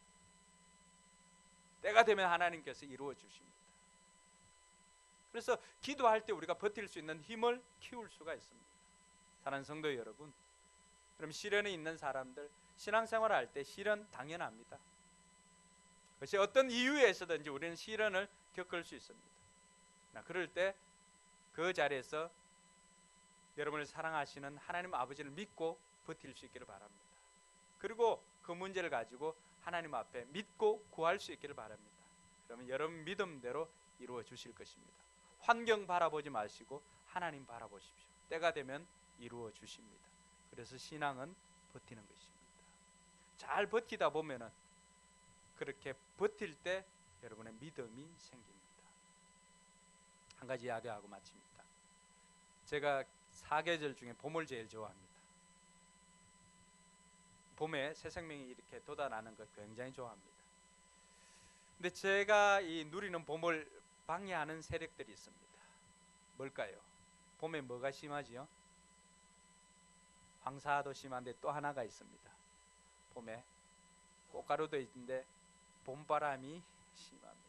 때가 되면 하나님께서 이루어 주십니다. 그래서 기도할 때 우리가 버틸 수 있는 힘을 키울 수가 있습니다. 사랑하는 성도 여러분, 그럼 시련에 있는 사람들, 신앙생활을 할 때 시련 당연합니다. 그것이 어떤 이유에서든지 우리는 시련을 겪을 수 있습니다. 그럴 때 그 자리에서 여러분을 사랑하시는 하나님 아버지를 믿고 버틸 수 있기를 바랍니다. 그리고 그 문제를 가지고 하나님 앞에 믿고 구할 수 있기를 바랍니다. 그러면 여러분 믿음대로 이루어 주실 것입니다. 환경 바라보지 마시고 하나님 바라보십시오. 때가 되면 이루어 주십니다. 그래서 신앙은 버티는 것입니다. 잘 버티다 보면은 그렇게 버틸 때 여러분의 믿음이 생깁니다. 한 가지 이야기하고 마칩니다. 제가 사계절 중에 봄을 제일 좋아합니다. 봄에 새 생명이 이렇게 돋아나는 것 굉장히 좋아합니다. 근데 제가 이 누리는 봄을 방해하는 세력들이 있습니다. 뭘까요? 봄에 뭐가 심하지요? 황사도 심한데 또 하나가 있습니다. 봄에 꽃가루도 있는데 봄바람이 심합니다.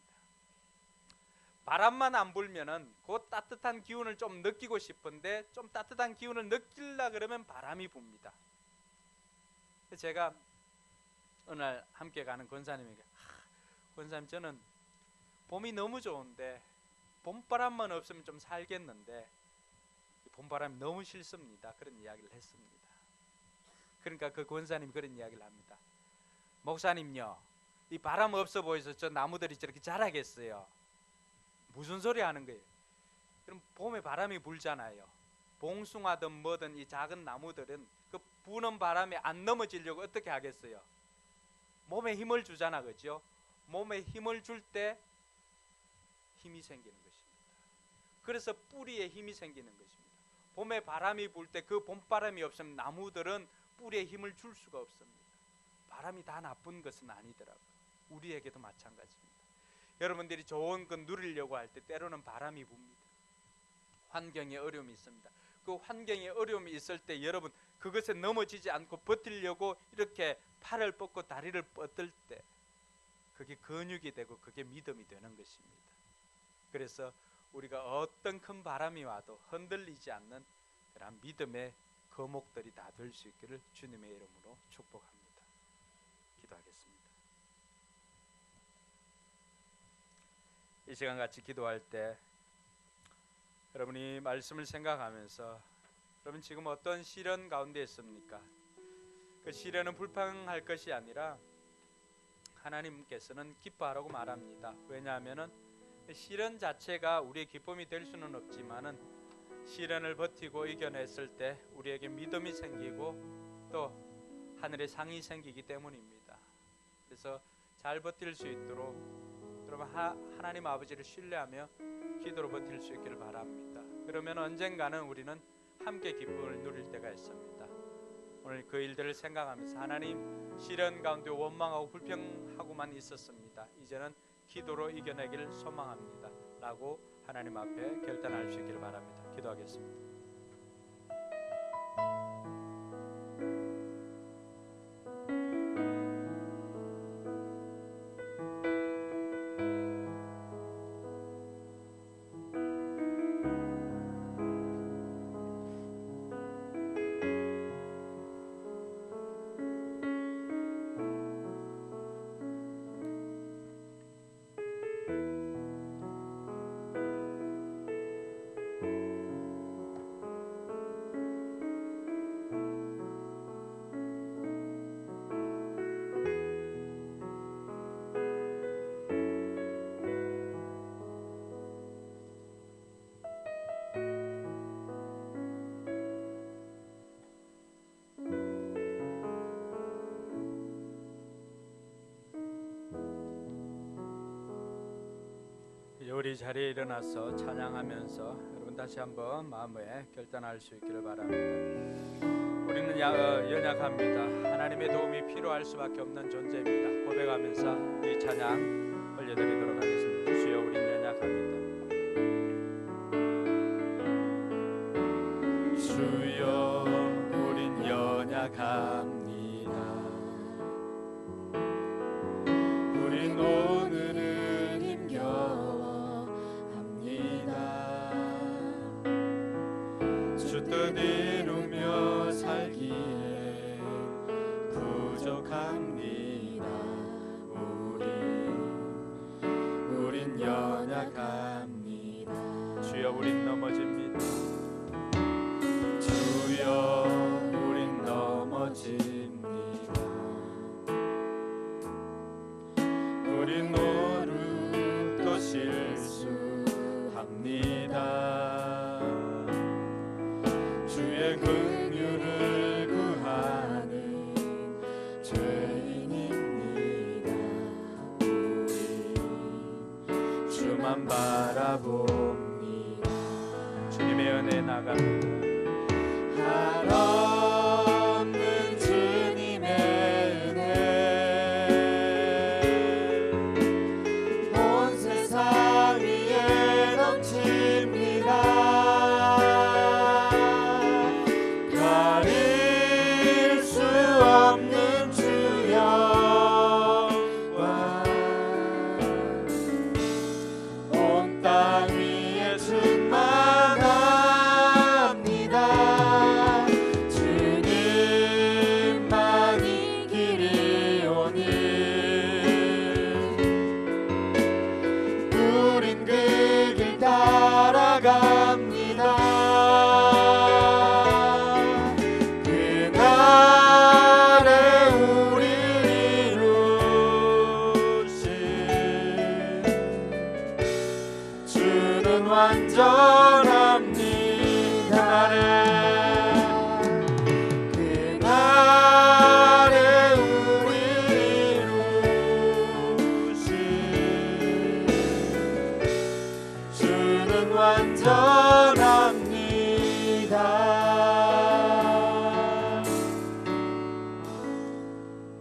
바람만 안 불면은 그 따뜻한 기운을 좀 느끼고 싶은데 좀 따뜻한 기운을 느끼려 그러면 바람이 붑니다. 제가 어느 날 함께 가는 권사님에게, 권사님, 저는 봄이 너무 좋은데 봄바람만 없으면 좀 살겠는데 봄바람이 너무 싫습니다. 그런 이야기를 했습니다. 그러니까 그 권사님이 그런 이야기를 합니다. 목사님요, 이 바람 없어 보여서 저 나무들이 저렇게 자라겠어요? 무슨 소리 하는 거예요? 그럼 봄에 바람이 불잖아요. 봉숭아든 뭐든 이 작은 나무들은 그 부는 바람에 안 넘어지려고 어떻게 하겠어요? 몸에 힘을 주잖아, 그렇죠? 몸에 힘을 줄 때 힘이 생기는 것입니다. 그래서 뿌리에 힘이 생기는 것입니다. 봄에 바람이 불 때 그 봄바람이 없으면 나무들은 뿌리에 힘을 줄 수가 없습니다. 바람이 다 나쁜 것은 아니더라고요. 우리에게도 마찬가지입니다. 여러분들이 좋은 것 누리려고 할 때 때로는 바람이 붑니다. 환경에 어려움이 있습니다. 그 환경에 어려움이 있을 때 여러분 그것에 넘어지지 않고 버티려고 이렇게 팔을 뻗고 다리를 뻗을 때 그게 근육이 되고 그게 믿음이 되는 것입니다. 그래서 우리가 어떤 큰 바람이 와도 흔들리지 않는 그런 믿음의 거목들이 다 될 수 있기를 주님의 이름으로 축복합니다. 기도하겠습니다. 이 시간 같이 기도할 때 여러분이 말씀을 생각하면서 여러분 지금 어떤 시련 가운데 있습니까? 그 시련은 불평할 것이 아니라 하나님께서는 기뻐하라고 말합니다. 왜냐하면은 시련 자체가 우리의 기쁨이 될 수는 없지만은 시련을 버티고 이겨냈을 때 우리에게 믿음이 생기고 또 하늘의 상이 생기기 때문입니다. 그래서 잘 버틸 수 있도록 여러분 하나님 아버지를 신뢰하며 기도로 버틸 수 있기를 바랍니다. 그러면 언젠가는 우리는 함께 기쁨을 누릴 때가 있습니다. 오늘 그 일들을 생각하면서 하나님, 시련 가운데 원망하고 불평하고만 있었습니다. 이제는 기도로 이겨내기를 소망합니다 라고 하나님 앞에 결단할 수 있기를 바랍니다. 기도하겠습니다. 우리 자리에 일어나서 찬양하면서 여러분 다시 한번 마음에 결단할 수 있기를 바랍니다. 우리는 연약합니다. 하나님의 도움이 필요할 수밖에 없는 존재입니다. 고백하면서 이 찬양 올려드리도록 하겠습니다. 주여, 우린 연약합니다. 주여, 우린 연약합니다. 우린 오늘은 주 뜻 이루며 살기에 부족합니다. 우린 연약합니다. 주여, 우린 넘어집니다. 주여, 우린 넘어집니다. 우린 오류 또 실수합니다. 주의 긍휼을 구하는 죄인입니다. 우리 주만 바라봅니다. 주님의 은혜 나갑니다. 한없는 주님의 은혜 온 세상 위에 넘칩니다.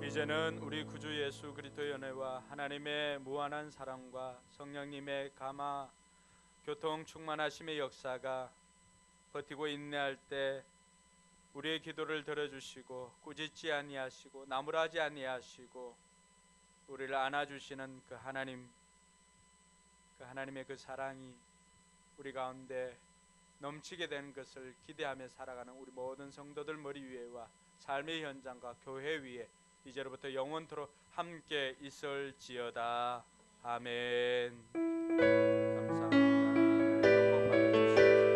이제는 우리 구주 예수 그리스도의 은혜와 하나님의 무한한 사랑과 성령님의 감화 교통 충만하심의 역사가 버티고 인내할 때 우리의 기도를 들어주시고 꾸짖지 아니하시고 나무라지 아니하시고 우리를 안아주시는 그 하나님, 그 하나님의 그 사랑이 우리 가운데 넘치게 되는 것을 기대하며 살아가는 우리 모든 성도들 머리 위에와 삶의 현장과 교회 위에 이제로부터 영원토록 함께 있을지어다. 아멘.